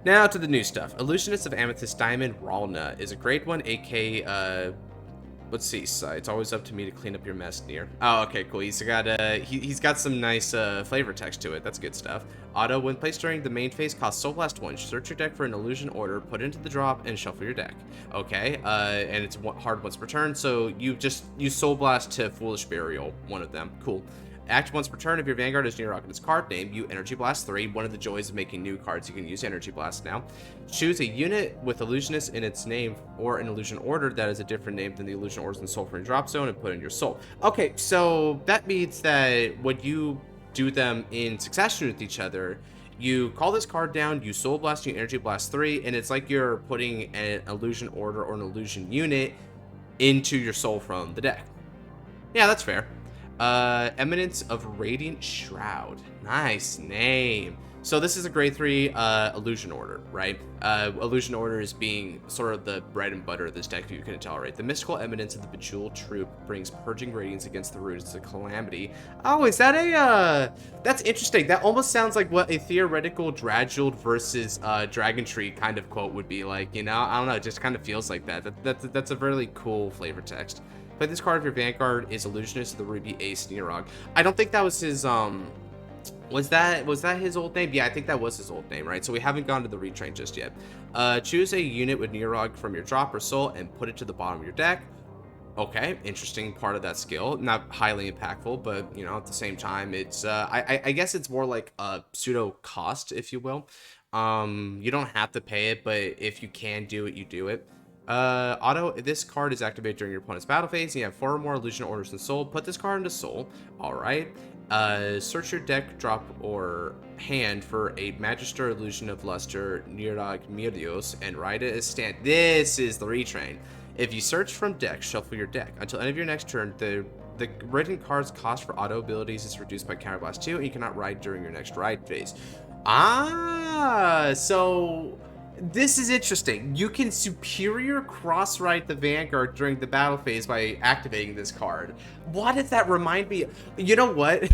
Now to the new stuff. Illusionist of Amethyst Diamond Ralna is a grade 1 AK, let's see, it's always up to me to clean up your mess, Near. Oh, okay, cool. He's got some nice flavor text to it. That's good stuff. Auto, when placed during the main phase, costs Soul Blast 1. Search your deck for an illusion order, put it into the drop, and shuffle your deck. Okay, and it's hard once per turn, so you just use Soul Blast to Foolish Burial, one of them. Cool. Act once per turn. If your Vanguard is near its card name, you Energy Blast 3. One of the joys of making new cards, you can use Energy Blast now. Choose a unit with Illusionist in its name or an illusion order that is a different name than the illusion orders in Soul for your drop zone, and put in your soul. Okay, so that means that when you do them in succession with each other, you call this card down, you Soul Blast, you Energy Blast 3, and it's like you're putting an illusion order or an illusion unit into your soul from the deck. Yeah, that's fair. Eminence of Radiant Shroud. Nice name. So this is a grade 3 illusion order, right? Illusion order is being sort of the bread and butter of this deck, if you can tell, right? The mystical eminence of the Bejeweled Troop brings purging radiance against the roots of calamity. Oh, is that a that's interesting. That almost sounds like what a theoretical Draguled versus Dragon Tree kind of quote would be like, you know? I don't know, it just kind of feels like that. That's a really cool flavor text. Play this card if your Vanguard is Illusionist of the Ruby Ace Nirog. I don't think that was his Was that his old name? Yeah, I think that was his old name, right? So we haven't gone to the retrain just yet. Choose a unit with Neurog from your drop or soul and put it to the bottom of your deck. Okay, interesting part of that skill. Not highly impactful, but you know, at the same time, it's I guess it's more like a pseudo cost, if you will. You don't have to pay it, but if you can do it, you do it. This card is activated during your opponent's battle phase. You have 4 or more illusion orders in soul. Put this card into soul. All right. Search your deck, drop, or hand for a Magister Illusion of Luster Nirag Mirios and write it as stand. This is the retrain. If you search from deck, shuffle your deck. Until end of your next turn, the written card's cost for auto abilities is reduced by Counterblast 2, and you cannot ride during your next ride phase. So this is interesting. You can superior cross-ride the Vanguard during the battle phase by activating this card. Why does that remind me? You know what?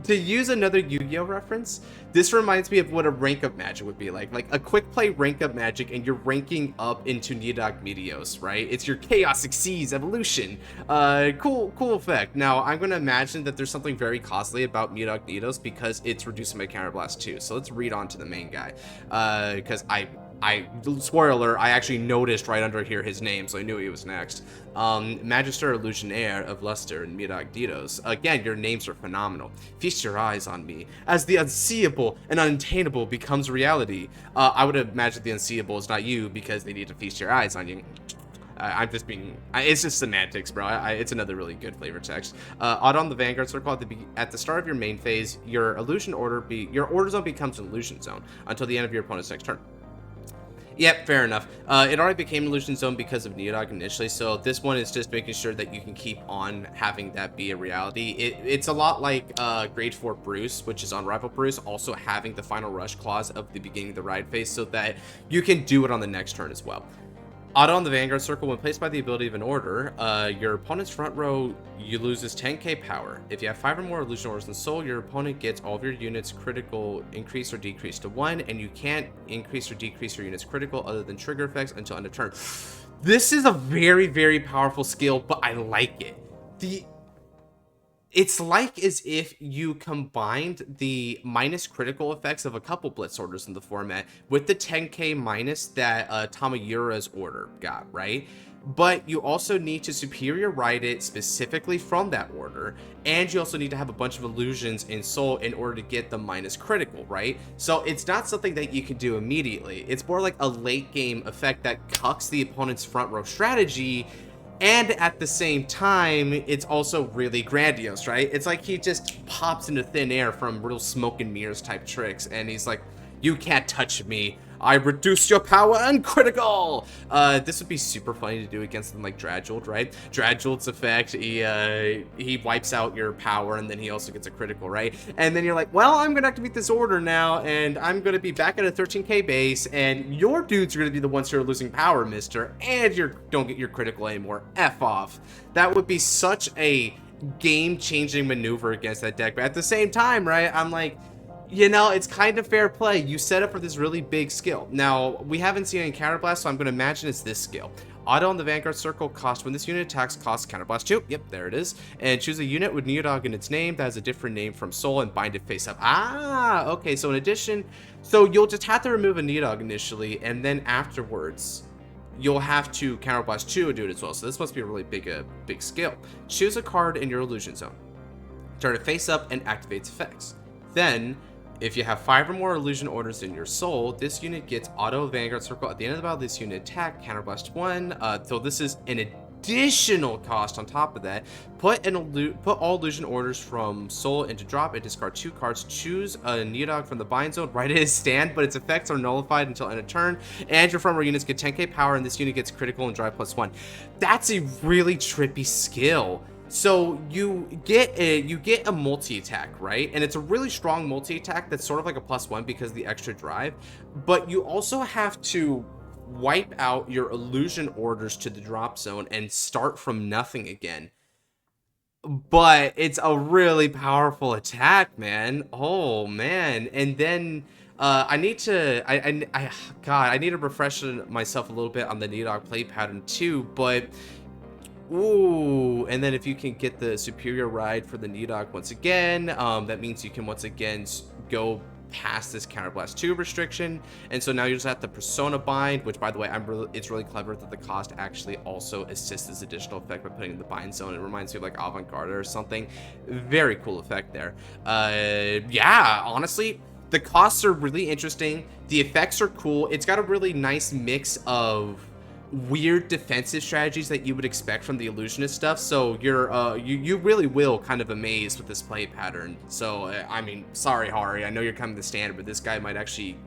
To use another Yu-Gi-Oh reference, this reminds me of what a rank-up magic would be like. Like a quick play rank-up magic, and you're ranking up into Nidak Meteos, right? It's your Chaos Exceeds Evolution. Cool effect. Now, I'm going to imagine that there's something very costly about Nidak Meteos because it's reducing my Counterblast too. So let's read on to the main guy. Because spoiler alert, I actually noticed right under here his name, so I knew he was next. Magister Illusionaire of Luster and Miragditos. Again, your names are phenomenal. Feast your eyes on me. As the unseeable and unattainable becomes reality. I would imagine the unseeable is not you because they need to feast your eyes on you. I'm just being, it's just semantics, bro. It's another really good flavor text. Out on the Vanguard Circle, at the start of your main phase, your order zone becomes an illusion zone until the end of your opponent's next turn. Yep, fair enough. It already became Illusion Zone because of Neodog initially, so this one is just making sure that you can keep on having that be a reality. It's a lot like Grade 4 Bruce, which is on Rival Bruce, also having the Final Rush clause of the beginning of the ride phase so that you can do it on the next turn as well. Auto on the Vanguard Circle, when placed by the ability of an order, your opponent's front row, you loses 10k power. If you have 5 or more illusion orders in soul, your opponent gets all of your units critical increase or decrease to 1, and you can't increase or decrease your units critical other than trigger effects until end of turn. This is a very, very powerful skill, but I like it. It's like as if you combined the minus critical effects of a couple Blitz orders in the format with the 10k minus that Tamayura's order got, right? But you also need to superior ride it specifically from that order, and you also need to have a bunch of illusions in soul in order to get the minus critical, right? So it's not something that you can do immediately. It's more like a late game effect that cucks the opponent's front row strategy. And at the same time, it's also really grandiose, right? It's like he just pops into thin air from real smoke and mirrors type tricks, and he's like, you can't touch me. I reduce your power uncritical. This would be super funny to do against something like Dragult, right? Dragult's effect, he wipes out your power, and then he also gets a critical, right? And then you're like, well, I'm gonna activate this order now, and I'm gonna be back at a 13k base, and your dudes are gonna be the ones who are losing power, mister, and you don't get your critical anymore. F off. That would be such a game-changing maneuver against that deck, but at the same time, right, I'm like, you know, it's kind of fair play. You set up for this really big skill. Now, we haven't seen any Counterblast, so I'm going to imagine it's this skill. Auto on the Vanguard Circle cost when this unit attacks costs Counterblast 2. Yep, there it is. And choose a unit with Neodog in its name that has a different name from Soul and bind it face up. Ah, okay, so in addition, so you'll just have to remove a Neodog initially, and then afterwards, you'll have to Counterblast 2 and do it as well. So this must be a really big skill. Choose a card in your Illusion Zone. Turn it face up and activates effects. Then, if you have 5 or more illusion orders in your soul, this unit gets auto Vanguard Circle. At the end of the battle, this unit attack, Counterblast 1. So this is an additional cost on top of that. Put all illusion orders from soul into drop and discard 2 cards. Choose a Neodog from the bind zone. Write it as stand, but its effects are nullified until end of turn. And your front row units get 10k power, and this unit gets critical and drive +1. That's a really trippy skill. So you get a multi-attack, right? And it's a really strong multi-attack that's sort of like a +1 because of the extra drive. But you also have to wipe out your illusion orders to the drop zone and start from nothing again. But it's a really powerful attack, man. Oh man. And then I need to I need to refresh myself a little bit on the Neodog play pattern too, but Ooh, and then if you can get the superior ride for the Nidok once again, that means you can once again go past this counterblast 2 restriction, and so now you just have the persona bind, which by the way it's really clever that the cost actually also assists this additional effect by putting in the bind zone. It reminds me of like Vanguard or something. Very cool effect there. Yeah, honestly the costs are really interesting, the effects are cool, it's got a really nice mix of weird defensive strategies that you would expect from the illusionist stuff, so you really will kind of amaze with this play pattern. So I mean, sorry Hari, I know you're coming to standard, but this guy might actually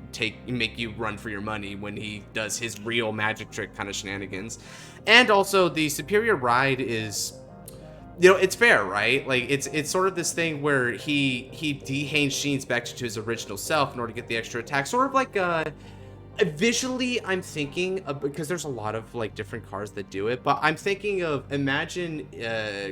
make you run for your money when he does his real magic trick kind of shenanigans. And also the superior ride is, you know, it's fair, right? Like it's sort of this thing where he dehanes Sheen's back to his original self in order to get the extra attack, sort of like visually I'm thinking of, because there's a lot of like different cards that do it, but I'm thinking of, imagine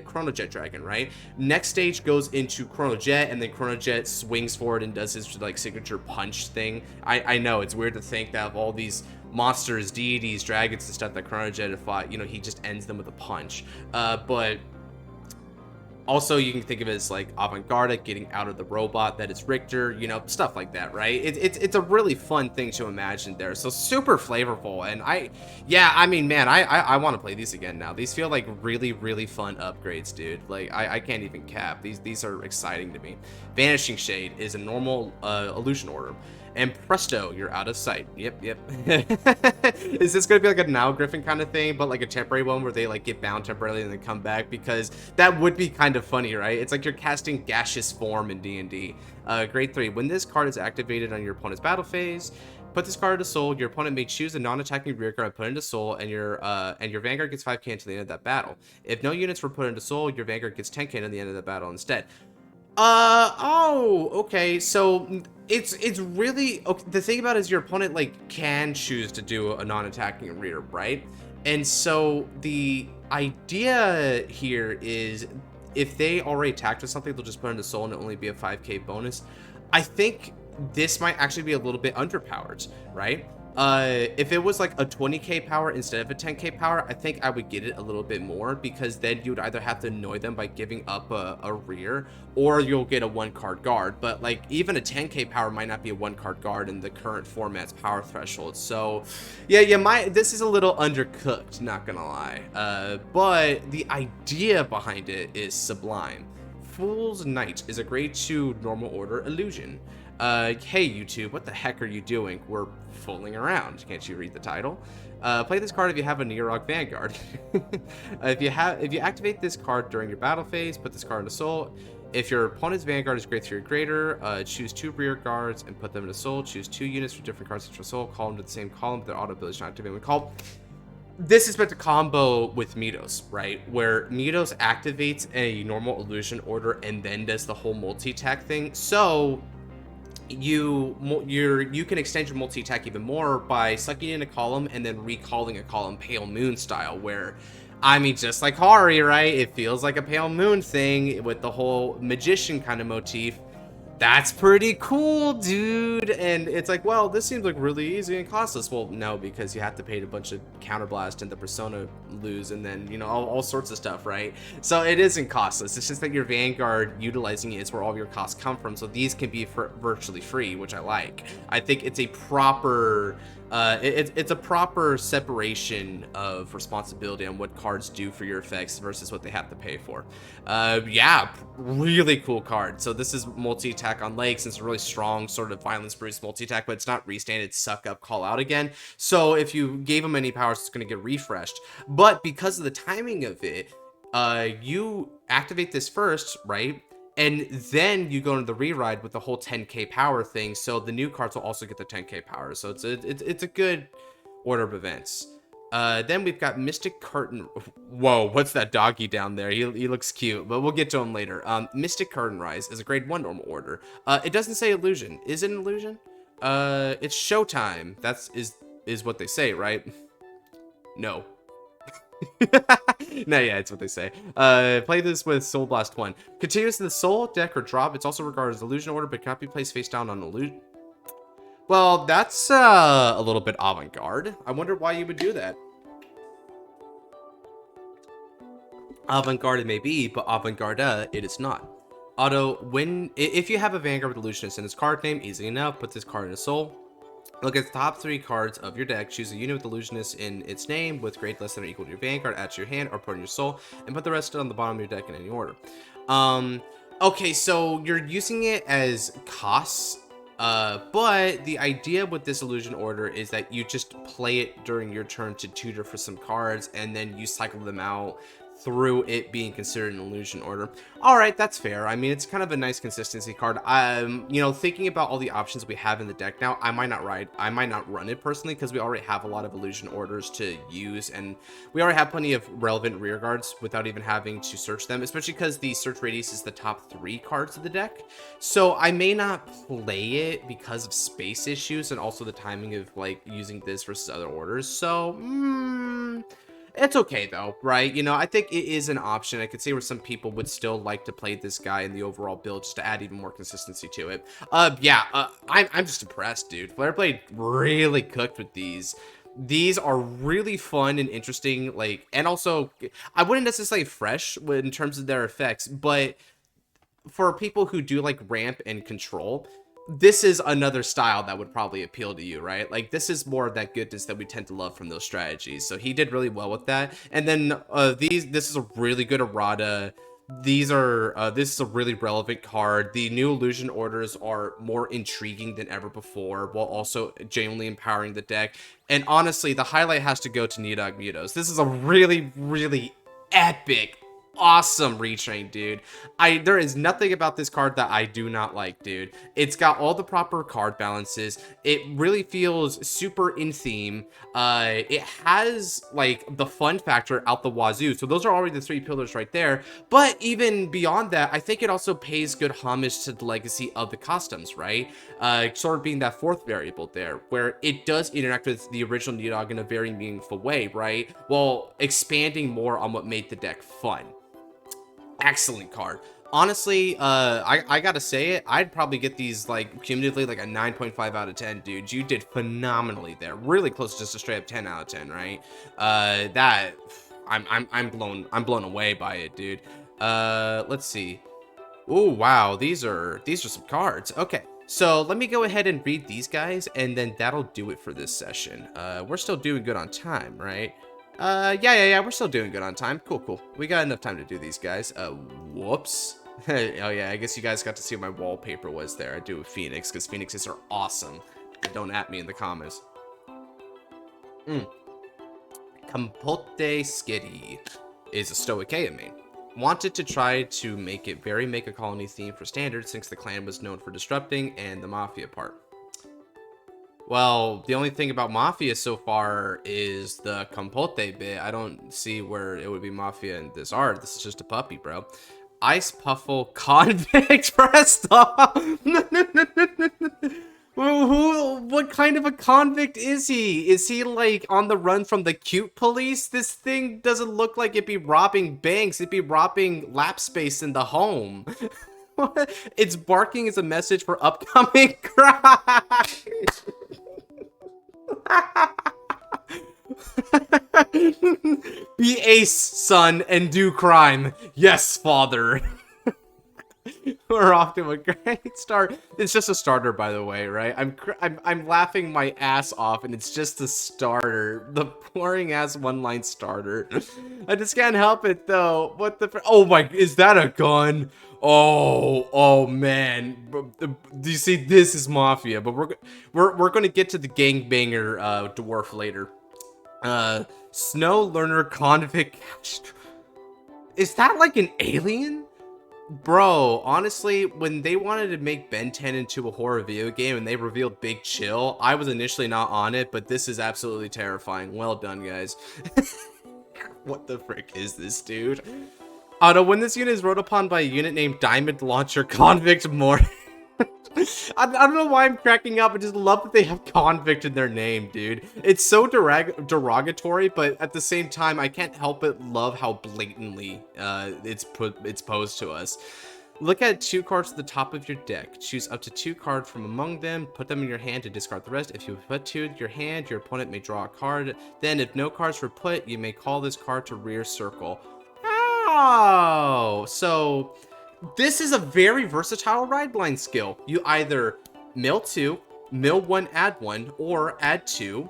Chrono Jet Dragon, right? Next stage goes into Chrono Jet, and then Chrono Jet swings forward and does his like signature punch thing. I know it's weird to think that of all these monsters, deities, dragons and stuff that Chrono Jet had fought, you know, he just ends them with a punch. But also, you can think of it as like Vanguard getting out of the robot that is Richter, you know, stuff like that, right? It's a really fun thing to imagine there. So super flavorful, and I mean, man, I want to play these again now. These feel like really fun upgrades, dude. Like I can't even cap. These are exciting to me. Vanishing Shade is a normal illusion order. And presto, you're out of sight. Yep. Is this gonna be like a Now Griffin kind of thing, but like a temporary one where they like get bound temporarily and then come back? Because that would be kind of funny, right? It's like you're casting gaseous form in D&D. Grade 3, when this card is activated on your opponent's battle phase, put this card into soul. Your opponent may choose a non-attacking rear guard, put it into soul, and your Vanguard gets 5k until the end of that battle. If no units were put into soul, your Vanguard gets 10k until the end of the battle instead. Oh, okay. So it's really okay. The thing about it is your opponent like can choose to do a non-attacking rear, right? And so the idea here is if they already attacked with something, they'll just put it into soul and it'll only be a 5k bonus. I think this might actually be a little bit underpowered, right? If it was like a 20k power instead of a 10k power, I think I would get it a little bit more, because then you would either have to annoy them by giving up a rear, or you'll get a 1-card guard. But like even a 10k power might not be a 1-card guard in the current format's power threshold. So yeah, this is a little undercooked, not gonna lie. But the idea behind it is sublime. Fool's Knight is a grade 2 normal order illusion. Hey YouTube, what the heck are you doing? We're fooling around. Can't you read the title? Play this card if you have a Nirog Vanguard. If you activate this card during your battle phase, put this card into soul. If your opponent's Vanguard is grade 3 or greater, choose 2 rear guards and put them into soul. Choose 2 units from different cards into soul. Call them to the same column, but their auto ability is not activated when called. This is meant to combo with Mitos, right? Where Mitos activates a normal illusion order and then does the whole multi-attack thing. So you can extend your multi-attack even more by sucking in a column and then recalling a column, Pale Moon style, where, I mean, just like Hari, right? It feels like a Pale Moon thing with the whole magician kind of motif. That's pretty cool, dude. And it's like, well, this seems like really easy and costless. Well, no, because you have to pay a bunch of counterblast and the persona lose, and then, you know, all sorts of stuff, right? So it isn't costless. It's just that your Vanguard utilizing it is where all of your costs come from. So these can be virtually free, which I like. I think it's a proper it's a proper separation of responsibility on what cards do for your effects versus what they have to pay for. Yeah, really cool card. So this is multi-attack on legs, and it's a really strong sort of violence boost multi-attack, but it's not restand, it's suck up, call out again. So if you gave him any powers, it's going to get refreshed. But because of the timing of it, you activate this first, right? And then you go into the reride with the whole 10k power thing, so the new cards will also get the 10k power. So it's a good order of events. Then we've got Mystic Curtain. Whoa, what's that doggy down there? He looks cute, but we'll get to him later. Mystic Curtain Rise is a grade 1 normal order. It doesn't say illusion. Is it an illusion? It's Showtime. Is what they say, right? No. No, yeah, it's what they say. Play this with Soul Blast 1. Continues in the soul, deck, or drop. It's also regarded as illusion order, but cannot be placed face down on illusion. Well, that's a little bit avant-garde. I wonder why you would do that. Avant-garde it may be, but avant-garde it is not. If you have a Vanguard with Illusionist in its card name, easy enough, put this card in a soul. Look at the top 3 cards of your deck, choose a unit with Illusionist in its name with grade less than or equal to your Vanguard, add to your hand or put in your soul, and put the rest on the bottom of your deck in any order. Okay, so you're using it as costs, but the idea with this illusion order is that you just play it during your turn to tutor for some cards, and then you cycle them out through it being considered an illusion order. All right, that's fair. I mean, it's kind of a nice consistency card. You know, thinking about all the options we have in the deck now, I might not run it personally because we already have a lot of illusion orders to use, and we already have plenty of relevant rear guards without even having to search them, especially because the search radius is the top 3 cards of the deck. So I may not play it because of space issues and also the timing of like using this versus other orders. So it's okay though, right? You know, I think it is an option. I could see where some people would still like to play this guy in the overall build just to add even more consistency to it. I'm just impressed, dude. Flare really cooked with these. These are really fun and interesting, like, and also, I wouldn't necessarily fresh in terms of their effects, but for people who do like ramp and control, this is another style that would probably appeal to you, right? Like, this is more of that goodness that we tend to love from those strategies. So he did really well with that. And then this is a really good errata. This is a really relevant card. The new illusion orders are more intriguing than ever before, while also genuinely empowering the deck. And honestly, the highlight has to go to Nidog Mutos. This is a really, really epic, awesome retrain, dude. There is nothing about this card that I do not like, dude. It's got all the proper card balances. It really feels super in theme. It has like the fun factor out the wazoo. So those are already the 3 pillars right there. But even beyond that, I think it also pays good homage to the legacy of the customs, right? Sort of being that 4th variable there, where it does interact with the original Nidog in a very meaningful way, right? While expanding more on what made the deck fun. Excellent card. Honestly, I gotta say it, I'd probably get these like cumulatively like a 9.5 out of 10, dude. You did phenomenally there. Really close to just a straight up 10 out of 10, right? That I'm blown away by it, dude. Let's see. Oh wow, these are some cards. Okay. So let me go ahead and read these guys, and then that'll do it for this session. We're still doing good on time, right? Yeah, we're still doing good on time. Cool. We got enough time to do these guys. Whoops. Oh yeah, I guess you guys got to see what my wallpaper was there. I do with Phoenix, because Phoenixes are awesome. Don't at me in the comments. Compote Skitty is a Stoicheia main. Wanted to try to make it very Make a Colony theme for Standard, since the clan was known for disrupting and the Mafia part. Well, the only thing about Mafia so far is the Compote bit. I don't see where it would be Mafia in this art. This is just a puppy, bro. Ice Puffle Convict, press stop. What kind of a convict is he? Is he like on the run from the cute police? This thing doesn't look like it'd be robbing banks. It'd be robbing lap space in the home. It's barking as a message for upcoming crime. Be ace, son, and do crime. Yes, father. We're off to a great start. It's just a starter, by the way, right? I'm laughing my ass off, and it's just a starter. The boring ass one-line starter. I just can't help it though. What the? Oh my! Is that a gun? Oh man. Do you see? This is Mafia, but we're gonna get to the gangbanger dwarf later. Snow Learner Convict. Is that like an alien? Bro, honestly, when they wanted to make Ben 10 into a horror video game and they revealed Big Chill, I was initially not on it, but this is absolutely terrifying. Well done, guys. What the frick is this, dude? Auto, when this unit is rode upon by a unit named Diamond Launcher Convict More. I don't know why I'm cracking up. I just love that they have Convict in their name, dude. It's so derogatory, but at the same time, I can't help but love how blatantly it's posed to us. Look at 2 cards at the top of your deck. Choose up to 2 cards from among them. Put them in your hand to discard the rest. If you put 2 in your hand, your opponent may draw a card. Then, if no cards were put, you may call this card to rear circle. Oh, so this is a very versatile ride line skill. You either mill 2, mill 1, add 1, or add 2.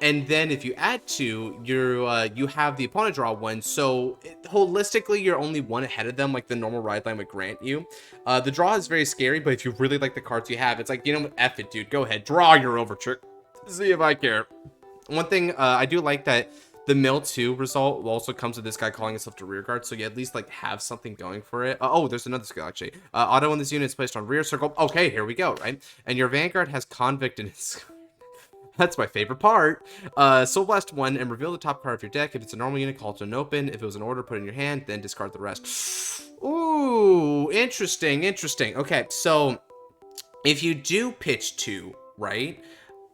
And then if you add 2, you have the opponent draw 1. So holistically, you're only 1 ahead of them, like the normal ride line would grant you. The draw is very scary, but if you really like the cards you have, it's like, you know, F it, dude. Go ahead, draw your overture. See if I care. One thing I do like that the mill 2 result also comes with this guy calling himself to rear guard, so you at least like have something going for it. Oh, there's another skill actually. Auto when this unit is placed on rear circle. Okay, here we go, right? And your Vanguard has Convict in its... That's my favorite part. Soul Blast 1 and reveal the top card of your deck. If it's a normal unit, call it an open. If it was an order, put it in your hand, then discard the rest. Ooh, interesting, interesting. Okay, so if you do pitch 2, right?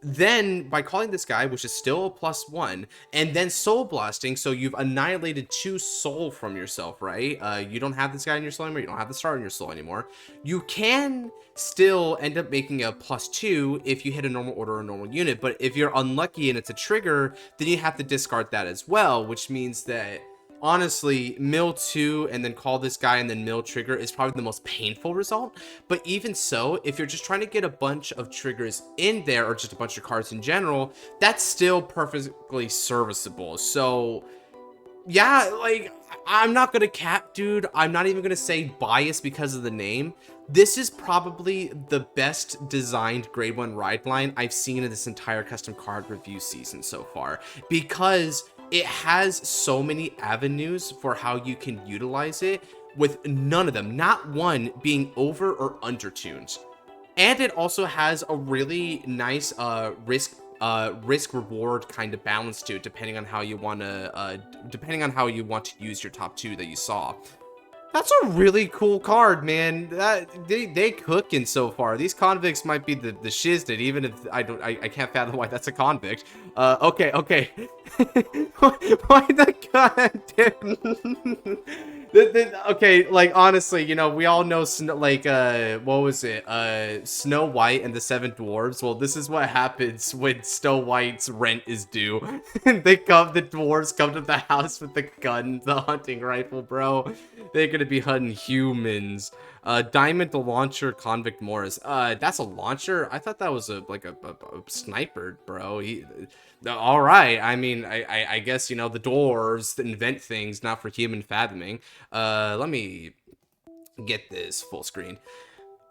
Then by calling this guy, which is still a +1, and then soul blasting, so you've annihilated 2 soul from yourself, right? You don't have this guy in your soul anymore, you don't have the star in your soul anymore. You can still end up making a +2 if you hit a normal order or a normal unit, but if you're unlucky and it's a trigger, then you have to discard that as well, which means that honestly, mill 2 and then call this guy and then mill trigger is probably the most painful result. But even so, if you're just trying to get a bunch of triggers in there or just a bunch of cards in general, that's still perfectly serviceable. So yeah, like, I'm not gonna cap, dude. I'm not even gonna say bias because of the name. This is probably the best designed grade 1 ride line I've seen in this entire custom card review season so far, because it has so many avenues for how you can utilize it, with none of them, not one, being over or undertuned. And it also has a really nice risk reward kind of balance to it, depending on how you want to use your top 2 that you saw. That's a really cool card, man. They cooking so far. These convicts might be the shiznit, even if I can't fathom why that's a convict. Okay. Why the god? Okay, like, honestly, you know, we all know, like, what was it? Snow White and the Seven Dwarves. Well, this is what happens when Snow White's rent is due. The dwarves come to the house with the gun, the hunting rifle, bro. They're gonna be hunting humans. Diamond the Launcher, Convict Morris. That's a launcher? I thought that was a sniper, bro. All right. I mean, I guess, you know, the dwarves invent things not for human fathoming. Let me get this full screen.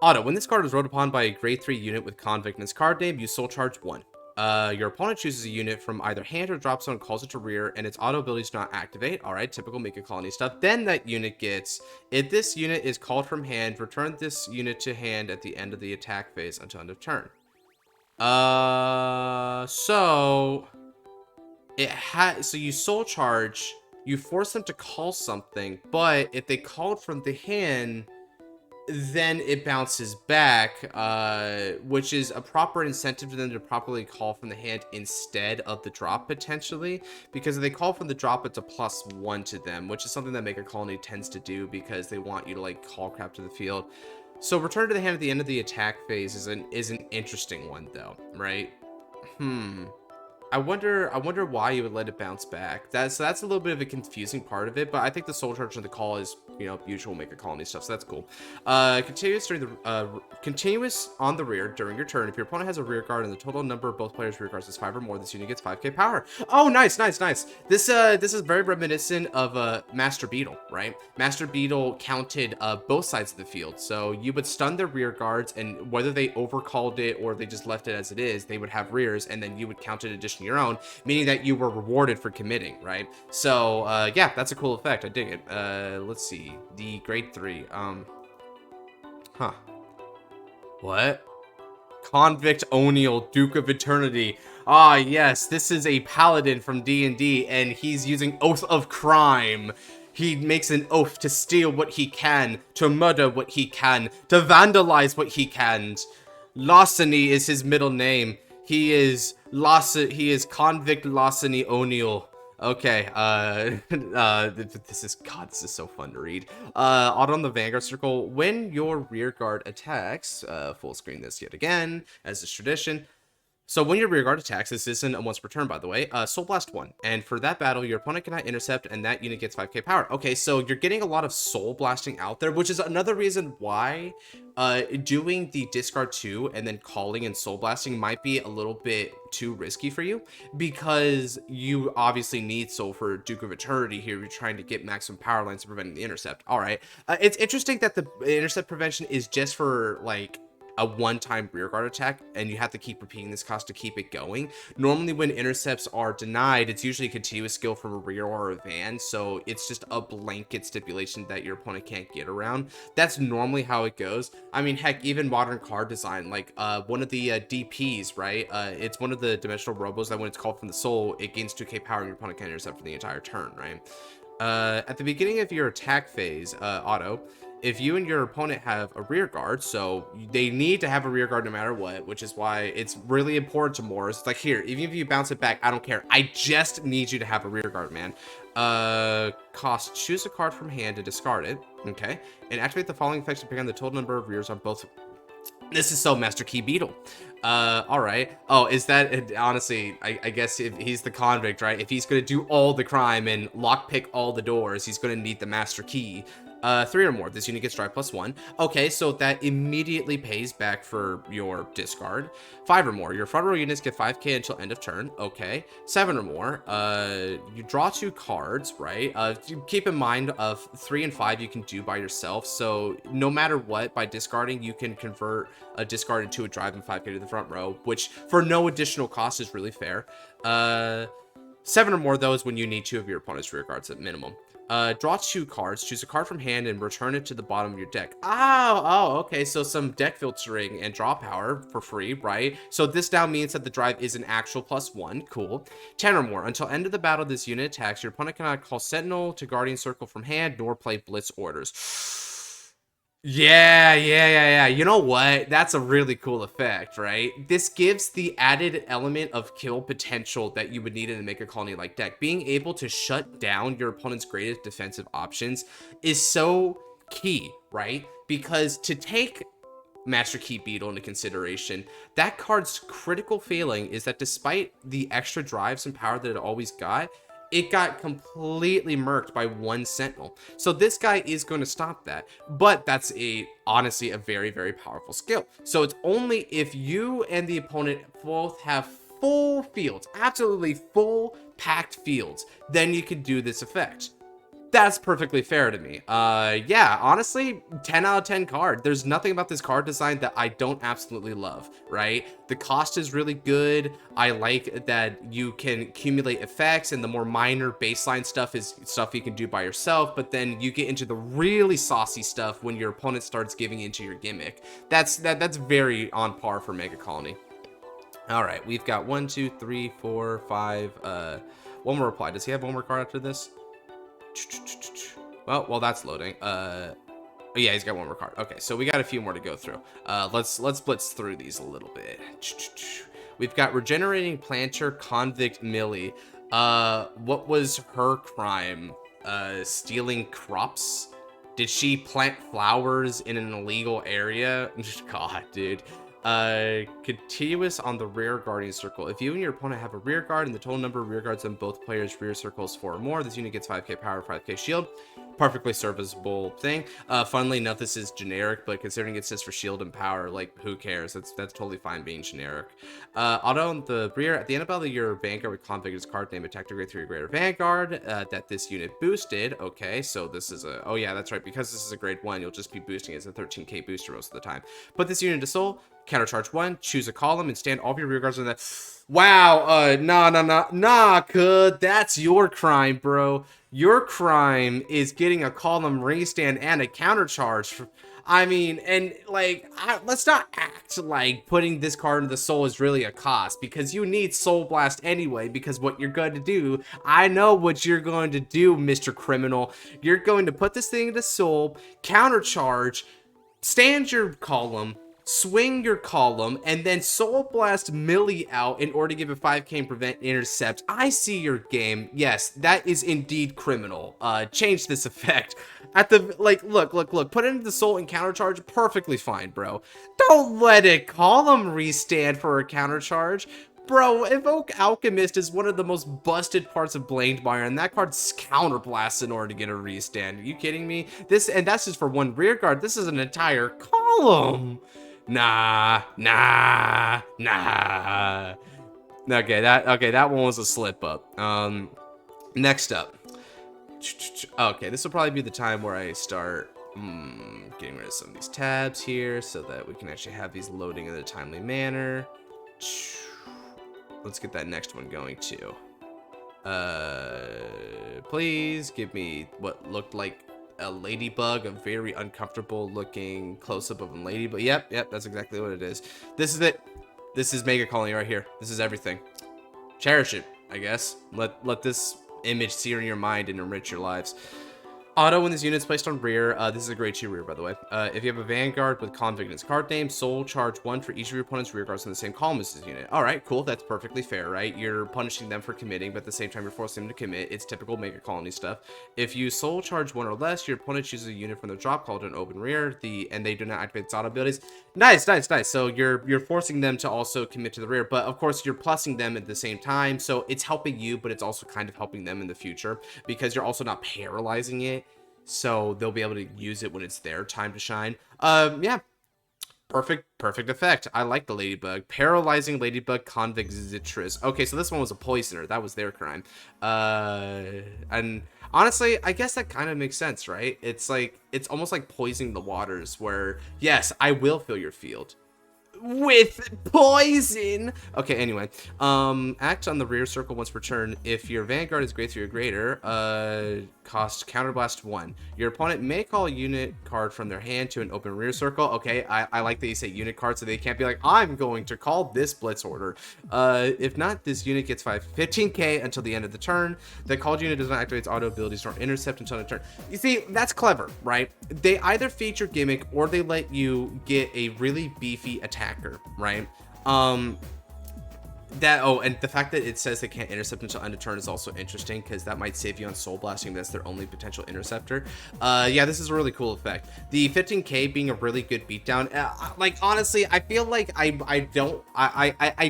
Auto, when this card is ruled upon by a grade 3 unit with Convict in its card name, you soul charge 1. Your opponent chooses a unit from either hand or drop zone, calls it to rear, and its auto abilities do not activate. All right, typical Make a Colony stuff. Then that unit gets, if this unit is called from hand, return this unit to hand at the end of the attack phase until end of turn. So you soul charge, you force them to call something, but if they called from the hand, then it bounces back, which is a proper incentive to them to properly call from the hand instead of the drop, potentially, because if they call from the drop, it's a +1 to them, which is something that Make a Colony tends to do because they want you to, like, call crap to the field. So return to the hand at the end of the attack phase is an interesting one, though, right? I wonder why you would let it bounce back. That's a little bit of a confusing part of it, but I think the soul charge and the call is, you know, usual Make a Colony stuff, so that's cool. Continuous on the rear during your turn. If your opponent has a rear guard and the total number of both players' rear guards is 5 or more, this unit gets 5k power. Oh, nice. This is very reminiscent of Master Beetle, right? Master Beetle counted both sides of the field, so you would stun their rear guards, and whether they overcalled it or they just left it as it is, they would have rears, and then you would count it addition your own, meaning that you were rewarded for committing, right? So yeah, that's a cool effect. I dig it. Let's see, the grade 3, what? Convict O'Neill, Duke of Eternity. Ah, yes, this is a paladin from D&D, and he's using Oath of Crime. He makes an oath to steal what he can, to murder what he can, to vandalize what he can. Larceny is his middle name. He is Convict Larceny O'Neill. Okay, this is so fun to read. Auto on the Vanguard circle, when your rear guard attacks, full screen this yet again, as is tradition. So when your rearguard attacks, this isn't a once per turn, by the way, Soul Blast 1. And for that battle, your opponent cannot intercept, and that unit gets 5k power. Okay, so you're getting a lot of Soul Blasting out there, which is another reason why doing the discard 2 and then calling and Soul Blasting might be a little bit too risky for you, because you obviously need Soul for Duke of Eternity here. You're trying to get maximum power lines to prevent the intercept. All right. It's interesting that the intercept prevention is just for, like, a one-time rearguard attack, and you have to keep repeating this cost to keep it going. Normally when intercepts are denied, it's usually a continuous skill from a rear or a van, so it's just a blanket stipulation that your opponent can't get around. That's normally how it goes. I mean, heck, even modern card design, like one of the DPs, right? It's one of the dimensional robos that when it's called from the soul, it gains 2k power and your opponent can intercept for the entire turn, right? At the beginning of your attack phase, auto, if you and your opponent have a rear guard, so they need to have a rear guard no matter what, which is why it's really important to Morris. It's like, here, even if you bounce it back, I don't care. I just need you to have a rear guard, man. Cost, choose a card from hand to discard it, okay? And activate the following effects depending on the total number of rears on both. This is so Master Key Beetle. All right. Oh, is that, honestly, I guess if he's the convict, right? If he's going to do all the crime and lockpick all the doors, he's going to need the Master Key. 3 or more, this unit gets drive +1. Okay, so that immediately pays back for your discard. 5 or more, your front row units get 5k until end of turn. Okay. 7 or more, you draw 2 cards, right? Keep in mind of 3 and 5 you can do by yourself, so no matter what, by discarding you can convert a discard into a drive and 5k to the front row, which for no additional cost is really fair. 7 or more, though, is when you need 2 of your opponent's rear guards at minimum. Draw 2 cards, choose a card from hand, and return it to the bottom of your deck. Oh, okay, so some deck filtering and draw power for free, right? So this now means that the drive is an actual +1, cool. 10 or more, until end of the battle this unit attacks, your opponent cannot call Sentinel to Guardian Circle from hand, nor play Blitz orders. Yeah. You know what? That's a really cool effect, right? This gives the added element of kill potential that you would need in a Mega Colony-like deck. Being able to shut down your opponent's greatest defensive options is so key, right? Because to take Master Key Beetle into consideration, that card's critical failing is that despite the extra drives and power that it always got, it got completely murked by 1 Sentinel. So this guy is going to stop that. But that's honestly a very, very powerful skill. So it's only if you and the opponent both have full fields, absolutely full packed fields, then you can do this effect. That's perfectly fair to me. Yeah, honestly, 10 out of 10 card. There's nothing about this card design that I don't absolutely love, right? The cost is really good. I like that you can accumulate effects, and the more minor baseline stuff is stuff you can do by yourself, but then you get into the really saucy stuff when your opponent starts giving into your gimmick. That's very on par for Mega Colony. All right, we've got 1, 2, 3, 4, 5, one more reply. Does he have one more card after this? Well, that's loading. Oh yeah, he's got one more card. Okay, so we got a few more to go through. Let's blitz through these a little bit. We've got Regenerating Planter, Convict Millie. What was her crime? Stealing crops? Did she plant flowers in an illegal area? God, dude. Continuous on the rear guardian circle. If you and your opponent have a rear guard and the total number of rear guards on both players' rear circles 4 or more, this unit gets 5k power, 5k shield. Perfectly serviceable thing. Funnily enough, this is generic, but considering it says for shield and power, like, who cares? That's totally fine being generic. Auto on the rear. At the end of battle, your Vanguard with Convict is card name attack to grade 3 or greater Vanguard that this unit boosted. Okay, so this is a... Oh yeah, that's right. Because this is a grade 1, you'll just be boosting it as a 13k booster most of the time. Put this unit to soul. Countercharge 1, choose a column, and stand all of your rear guards on that. Wow, nah, cuz, that's your crime, bro. Your crime is getting a column restand and a countercharge. I mean, and like, let's not act like putting this card into the soul is really a cost, because you need Soul Blast anyway, because what you're going to do, I know what you're going to do, Mr. Criminal. You're going to put this thing into soul, countercharge, stand your column, swing your column, and then Soul Blast Millie out in order to give it 5k and prevent intercept. I see your game. Yes, that is indeed criminal. Change this effect. At the, like, look, put it into the Soul and counter charge, perfectly fine, bro. Don't let it column restand for a counter charge. Bro, Evoke Alchemist is one of the most busted parts of Blademeyer, and that card's counterblasts in order to get a restand. Are you kidding me? And that's just for one rear guard. This is an entire column. Nah. Okay, that one was a slip up. Next up. Okay, this will probably be the time where I start getting rid of some of these tabs here so that we can actually have these loading in a timely manner. Let's get that next one going too. Please give me what looked like a ladybug, a very uncomfortable looking close-up of a ladybug. Yep, that's exactly what it is. This is it. This is Mega Colony right here. This is everything. Cherish it, I guess. Let this image sear in your mind and enrich your lives. Auto when this unit is placed on rear. This is a grade 2 rear, by the way. If you have a Vanguard with Convict in its card name, Soul charge 1 for each of your opponent's rear guards in the same column as this unit. Alright, cool. That's perfectly fair, right? You're punishing them for committing, but at the same time, you're forcing them to commit. It's typical Mega Colony stuff. If you Soul charge 1 or less, your opponent chooses a unit from the drop called an open rear, and they do not activate its auto abilities. Nice. So you're forcing them to also commit to the rear, but of course, you're plussing them at the same time, so it's helping you, but it's also kind of helping them in the future, because you're also not paralyzing it. So they'll be able to use it when it's their time to shine. Yeah, perfect effect. I like the ladybug. Paralyzing ladybug, convict citrus. Okay, so this one was a poisoner. That was their crime. And honestly, I guess that kind of makes sense, right? It's like, it's almost like poisoning the waters where, yes, I will fill your field with poison. Okay, anyway, act on the rear circle once per turn. If your Vanguard is grade 3 or greater, cost counterblast 1. Your opponent may call a unit card from their hand to an open rear circle. Okay, I like that you say unit card so they can't be like, I'm going to call this blitz order. If not, this unit gets 15k until the end of the turn. The called unit does not activate its auto abilities nor intercept until the turn. You see, that's clever, right? They either feature gimmick or they let you get a really beefy attacker, right? And the fact that it says they can't intercept until end of turn is also interesting, because that might save you on soul blasting. That's their only potential interceptor. Yeah, this is a really cool effect. The 15k being a really good beatdown. Like, honestly, I feel like I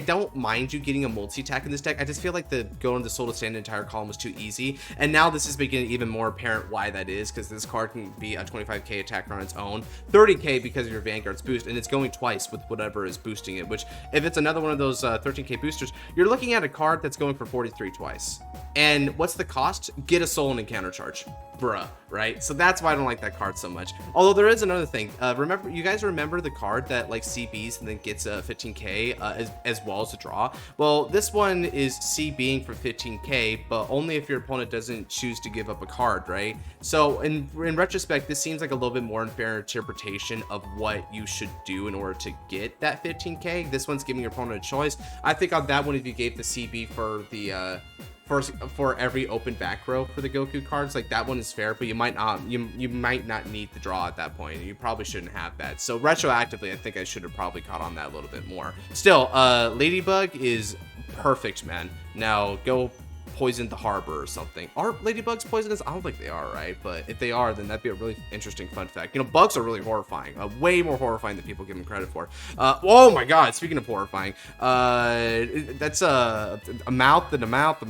don't mind you getting a multi-attack in this deck. I just feel like the going to soul to stand entire column was too easy, and now this is making it even more apparent why that is, because this card can be a 25k attacker on its own, 30k because of your Vanguard's boost, and it's going twice with whatever is boosting it, which if it's another one of those 13k boosters, you're looking at a card that's going for 43 twice. And what's the cost? Get a soul and a counter charge. Bruh, right? So that's why I don't like that card so much. Although there is another thing. Remember, you guys remember the card that like CBs and then gets 15k as well as a draw? Well, this one is CBing for 15k, but only if your opponent doesn't choose to give up a card, right? So in retrospect, this seems like a little bit more unfair interpretation of what you should do in order to get that 15k. This one's giving your opponent a choice. I think on that one, if you gave the CB for the for every open back row for the Goku cards, like that one is fair, but you might not need the draw at that point. You probably shouldn't have that. So retroactively, I think I should have probably caught on that a little bit more. Still, Ladybug is perfect, man. Now go poison the harbor or something. Are ladybugs poisonous? I don't think they are, right? But if they are, then that'd be a really interesting fun fact. You know, bugs are really horrifying, way more horrifying than people give them credit for. Oh my god, speaking of horrifying, that's a mouth and a mouth,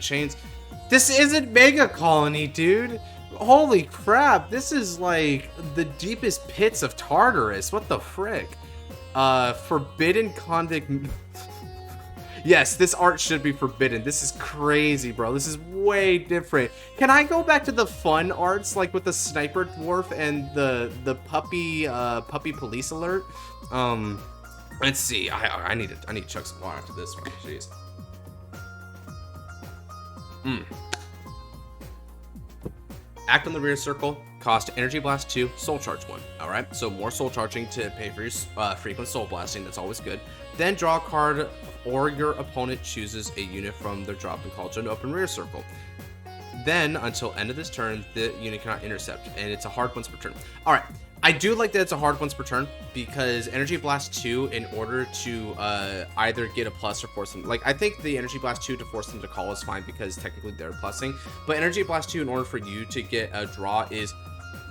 chains. This isn't Mega Colony, dude. Holy crap, this is like the deepest pits of Tartarus. What the frick? Forbidden Convict. Yes, this art should be forbidden. This is crazy, bro. This is way different. Can I go back to the fun arts, like with the sniper dwarf and the puppy police alert? Let's see. I need to chug some water after this one. Jeez. Act on the rear circle. Cost energy blast 2, soul charge 1. All right, so more soul charging to pay for your frequent soul blasting. That's always good. Then draw a card, or your opponent chooses a unit from their drop and call it an open rear circle. Then, until end of this turn, the unit cannot intercept, and it's a hard once per turn. All right, I do like that it's a hard once per turn, because Energy Blast 2, in order to either get a plus or force them, like I think the Energy Blast 2 to force them to call is fine because technically they're plussing, but Energy Blast 2 in order for you to get a draw is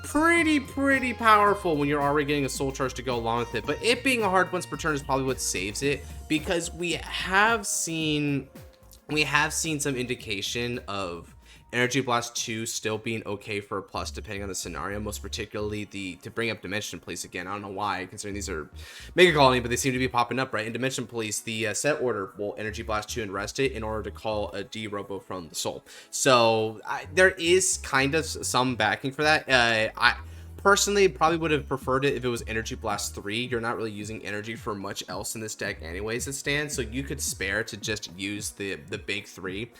pretty powerful when you're already getting a soul charge to go along with it. But it being a hard once per turn is probably what saves it, because we have seen some indication of Energy Blast 2 still being okay for a plus depending on the scenario, most particularly to bring up Dimension Police again. I don't know why, considering these are Mega Colony, but they seem to be popping up, right? In Dimension Police, the set order will Energy Blast 2 and rest it in order to call a D-Robo from the soul. So there is kind of some backing for that. I personally probably would have preferred it if it was Energy Blast 3. You're not really using energy for much else in this deck anyways, it stands, so you could spare to just use the big 3.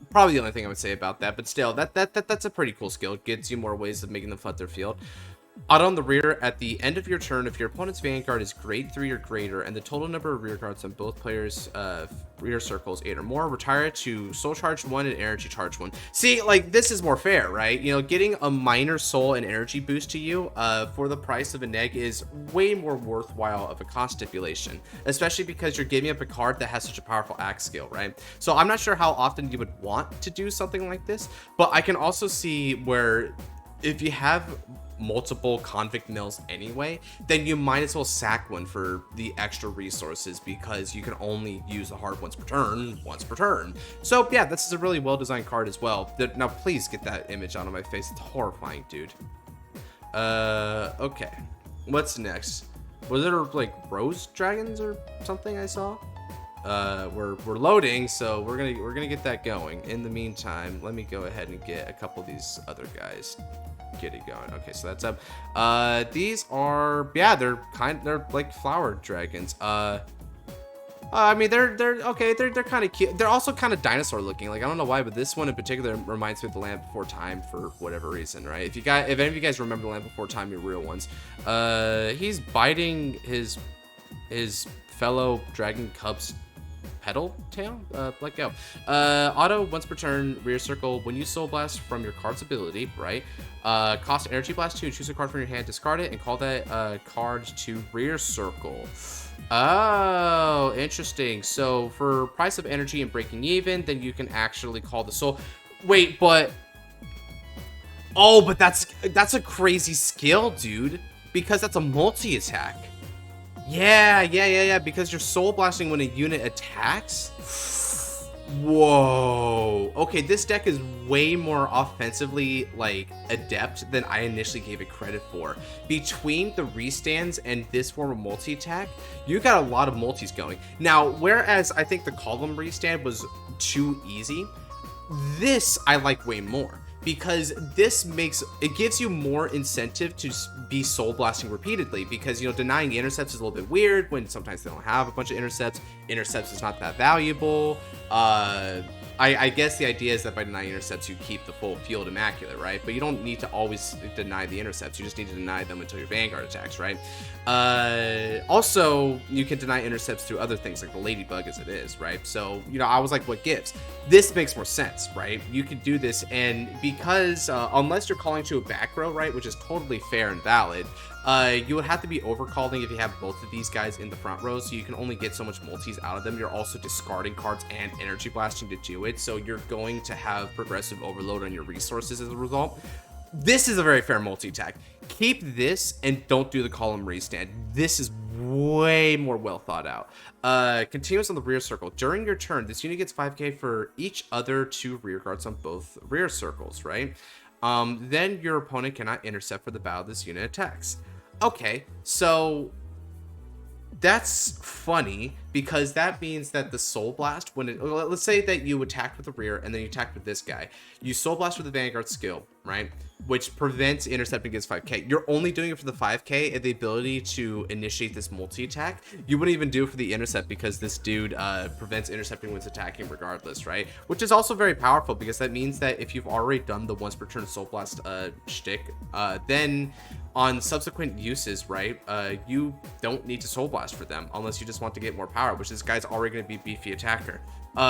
Probably the only thing I would say about that, but still, that's a pretty cool skill. It gets you more ways of making them flood their field. Out on the rear, at the end of your turn, if your opponent's Vanguard is grade 3 or greater, and the total number of rear guards on both players' rear circles 8 or more, retire it to Soul Charge 1 and Energy Charge 1. See, like, this is more fair, right? You know, getting a minor soul and energy boost to you for the price of a neg is way more worthwhile of a cost stipulation, especially because you're giving up a card that has such a powerful axe skill, right? So I'm not sure how often you would want to do something like this, but I can also see where if you have multiple convict mills anyway, then you might as well sack one for the extra resources, because you can only use the hard once per turn. So yeah, this is a really well designed card as well. Now please get that image out of my face. It's horrifying, dude. Okay, what's next? Was there like rose dragons or something I saw? We're loading, so we're gonna get that going. In the meantime, let me go ahead and get a couple of these other guys. Get it going. Okay, so that's up. These are, yeah, they're like flower dragons. I mean, they're okay. They're kind of cute. They're also kind of dinosaur looking. Like, I don't know why, but this one in particular reminds me of the Land Before Time for whatever reason, right? If any of you guys remember the Land Before Time, your real ones, he's biting his fellow dragon cub's pedal tail. Let go. Auto once per turn, rear circle. When you soul blast from your card's ability, right? Cost Energy Blast 2, choose a card from your hand, discard it, and call that card to rear circle. Oh, interesting. So for price of energy and breaking even, then you can actually call the soul. Wait, but oh, but that's a crazy skill, dude, because that's a multi-attack. Yeah, because you're soul blasting when a unit attacks. Whoa. Okay, this deck is way more offensively, like, adept than I initially gave it credit for. Between the restands and this form of multi-attack, you got a lot of multis going. Now, whereas I think the column restand was too easy, this I like way more, because this gives you more incentive to be soul blasting repeatedly, because, you know, denying the intercepts is a little bit weird when sometimes they don't have a bunch of intercepts. Intercepts is not that valuable. I guess the idea is that by denying intercepts, you keep the full field immaculate, right? But you don't need to always deny the intercepts. You just need to deny them until your Vanguard attacks, right? Also, you can deny intercepts through other things like the Ladybug as it is, right? So, you know, I was like, what gives? This makes more sense, right? You can do this, and because unless you're calling to a back row, right, which is totally fair and valid, you would have to be overcalling if you have both of these guys in the front row, so you can only get so much multis out of them. You're also discarding cards and energy blasting to do it, so you're going to have progressive overload on your resources as a result. This is a very fair multi-attack. Keep this and don't do the column restand. This is way more well thought out. Continuous on the rear circle. During your turn, this unit gets 5k for each other 2 rear guards on both rear circles, right? Then your opponent cannot intercept for the battle this unit attacks. Okay, so that's funny, because that means that the soul blast, let's say that you attacked with the rear and then you attacked with this guy, you soul blast with the Vanguard skill, right, which prevents intercepting against 5k. You're only doing it for the 5k and the ability to initiate this multi-attack. You wouldn't even do it for the intercept, because this dude prevents intercepting when it's attacking regardless, right? Which is also very powerful, because that means that if you've already done the once per turn soul blast shtick, then on subsequent uses, right, you don't need to soul blast for them unless you just want to get more power, which this guy's already going to be beefy attacker.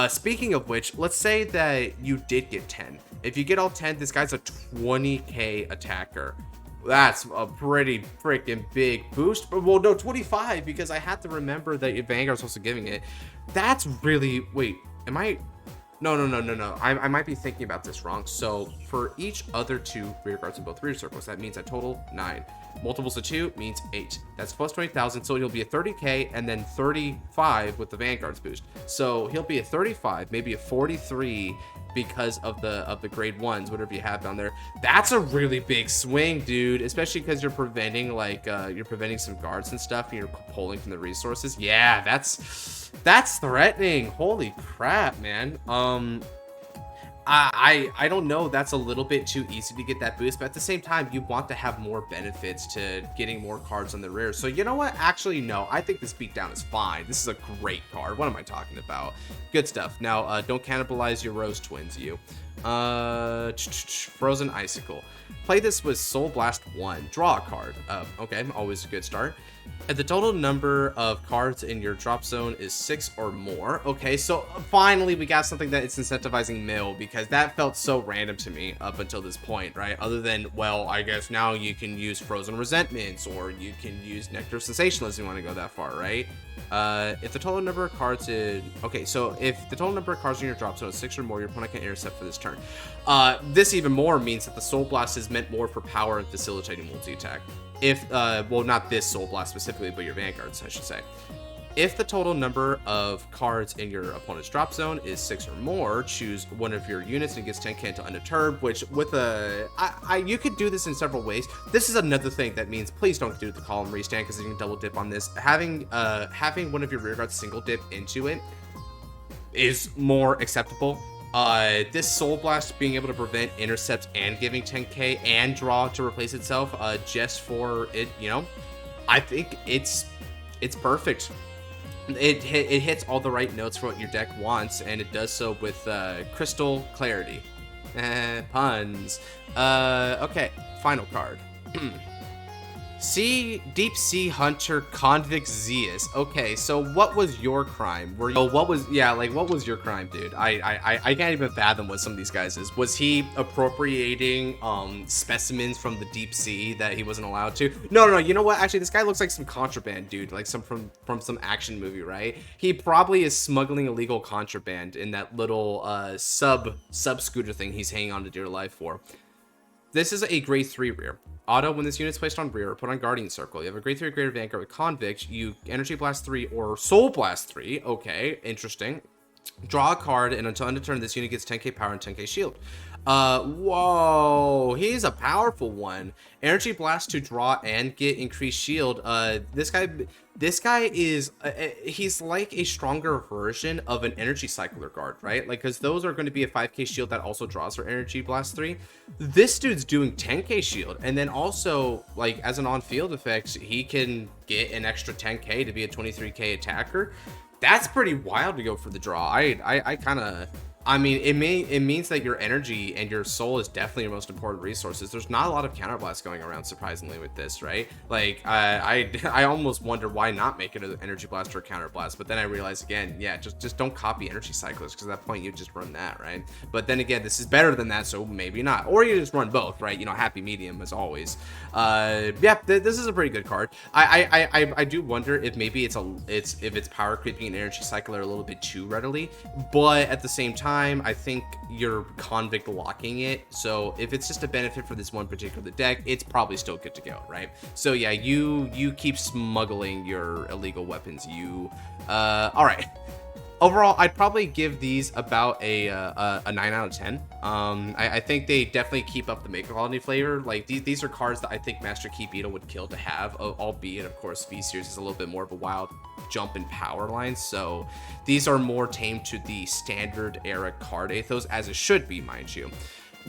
Speaking of which, let's say that you did get 10. If you get all 10, this guy's a 20k attacker. That's a pretty freaking big boost. Well, no, 25, because I had to remember that Vanguard's also giving it. That's really, wait, am I? No. I might be thinking about this wrong. So for each other 2 rear guards in both rear circles, that means a total 9. Multiples of 2 means 8. That's plus 20,000. So he'll be a 30k and then 35 with the Vanguard's boost. So he'll be a 35, maybe a 43 because of the grade 1s, whatever you have down there. That's a really big swing, dude, especially because you're preventing some guards and stuff, and you're pulling from the resources. Yeah, that's threatening. Holy crap, man. I don't know, that's a little bit too easy to get that boost, but at the same time, you want to have more benefits to getting more cards on the rear. So you know what? Actually, no, I think this beatdown is fine. This is a great card. What am I talking about? Good stuff. Now, don't cannibalize your Rose Twins, you. Frozen Icicle. Play this with Soul Blast 1. Draw a card. Okay, always a good start. And the total number of cards in your drop zone is 6 or more. Okay, so finally we got something that it's incentivizing mill, because that felt so random to me up until this point, right? Other than, well, I guess now you can use Frozen Resentments, or you can use Nectar Sensationalism if you want to go that far, right? If the total number of cards is... Okay, so if the total number of cards in your drop zone is 6 or more, your opponent can intercept for this turn. This even more means that the Soul Blast is meant more for power and facilitating multi-attack. If, well, not this Soul Blast specifically, but your Vanguards, I should say. If the total number of cards in your opponent's drop zone is 6 or more, choose one of your units and it gets 10k until undeterred, which with a... you could do this in several ways. This is another thing that means please don't do the column restand, because you can double dip on this. Having one of your rear guards single dip into it is more acceptable. This Soul Blast being able to prevent intercepts and giving 10k and draw to replace itself, just for it, you know, I think it's perfect. It hits all the right notes for what your deck wants, and it does so with crystal clarity. Puns. Okay, final card. Deep Sea Hunter Convict Zeus. Okay, so what was your crime? What was your crime, dude? I can't even fathom what some of these guys is. Was he appropriating specimens from the deep sea that he wasn't allowed to? No, you know what? Actually, this guy looks like some contraband, dude, like from some action movie, right? He probably is smuggling illegal contraband in that little sub scooter thing he's hanging on to dear life for. This is a grade 3 rear. Auto, when this unit is placed on rear or put on Guardian Circle, you have a grade 3 greater Vanguard with Convict, you Energy Blast 3 or Soul Blast 3. Okay, interesting. Draw a card, and until end of turn, this unit gets 10k power and 10k shield. Whoa, he's a powerful one. Energy Blast to draw and get increased shield. This guy is, he's like a stronger version of an Energy Cycler guard, right? Like, because those are going to be a 5k shield that also draws for Energy Blast 3. This dude's doing 10k shield, and then also, like, as an on-field effect, he can get an extra 10k to be a 23k attacker. That's pretty wild to go for the draw. I mean, it means that your energy and your soul is definitely your most important resources. There's not a lot of counterblast going around, surprisingly, with this, right? Like, I almost wonder why not make it an energy blast or a counterblast. But then I realized again, yeah, just don't copy energy cyclers, because at that point you just run that, right? But then again, this is better than that, so maybe not. Or you just run both, right? You know, happy medium as always. Yeah, this is a pretty good card. I do wonder if maybe it's power creeping an energy cycler a little bit too readily, but at the same time, I think you're Convict locking it, so if it's just a benefit for this one particular deck, it's probably still good to go, right? So yeah, you keep smuggling your illegal weapons. All right. Overall, I'd probably give these about a 9 out of 10. I think they definitely keep up the Mega Quality flavor. Like, these are cards that I think Master Key Beetle would kill to have, albeit, of course, V-Series is a little bit more of a wild jump in power line, so these are more tame to the standard era card ethos, as it should be, mind you.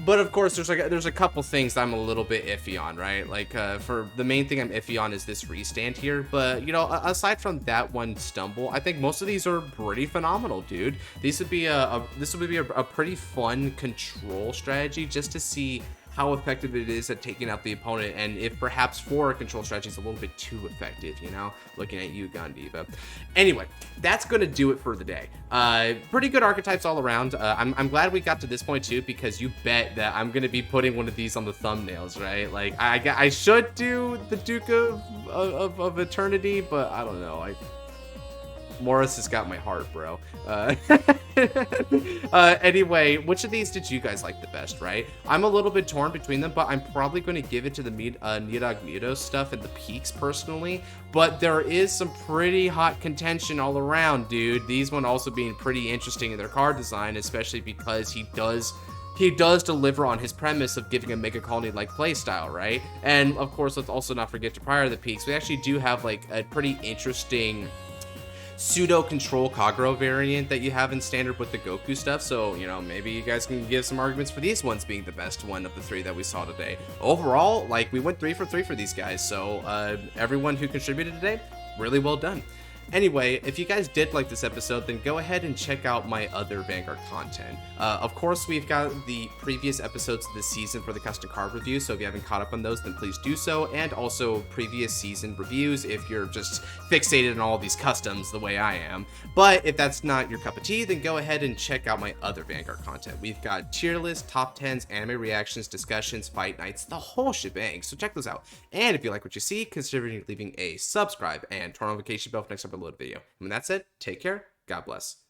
But of course, there's a couple things that I'm a little bit iffy on, right? Like, for the main thing I'm iffy on is this restand here. But, you know, aside from that one stumble, I think most of these are pretty phenomenal, dude. This would be a pretty fun control strategy, just to see how effective it is at taking out the opponent, and if perhaps 4 control strategy is a little bit too effective, you know, looking at you, Gandiva. Anyway, that's going to do it for the day. Pretty good archetypes all around. I'm glad we got to this point too, because you bet that I'm going to be putting one of these on the thumbnails, right? Like, I should do the Duke of Eternity, but I don't know. Morris has got my heart, bro. Anyway, which of these did you guys like the best, right? I'm a little bit torn between them, but I'm probably going to give it to the Nidog Muto stuff and the peaks personally. But there is some pretty hot contention all around, dude. These one also being pretty interesting in their card design, especially because he does deliver on his premise of giving a Mega Colony-like playstyle, right? And of course, let's also not forget to prior the peaks. We actually do have like a pretty interesting pseudo control Kagero variant that you have in standard with the Goku stuff, so you know, maybe you guys can give some arguments for these ones being the best one of the 3 that we saw today. Overall, like, we went 3 for 3 for these guys, so everyone who contributed today, really well done. Anyway, if you guys did like this episode, then go ahead and check out my other Vanguard content. Of course, we've got the previous episodes of the season for the custom card review, so if you haven't caught up on those, then please do so, and also previous season reviews if you're just fixated on all these customs the way I am. But if that's not your cup of tea, then go ahead and check out my other Vanguard content. We've got tier lists, top 10s, anime reactions, discussions, fight nights, the whole shebang, so check those out. And if you like what you see, consider leaving a subscribe and turn on notification bell for next upload video. And when that's it, take care, God bless.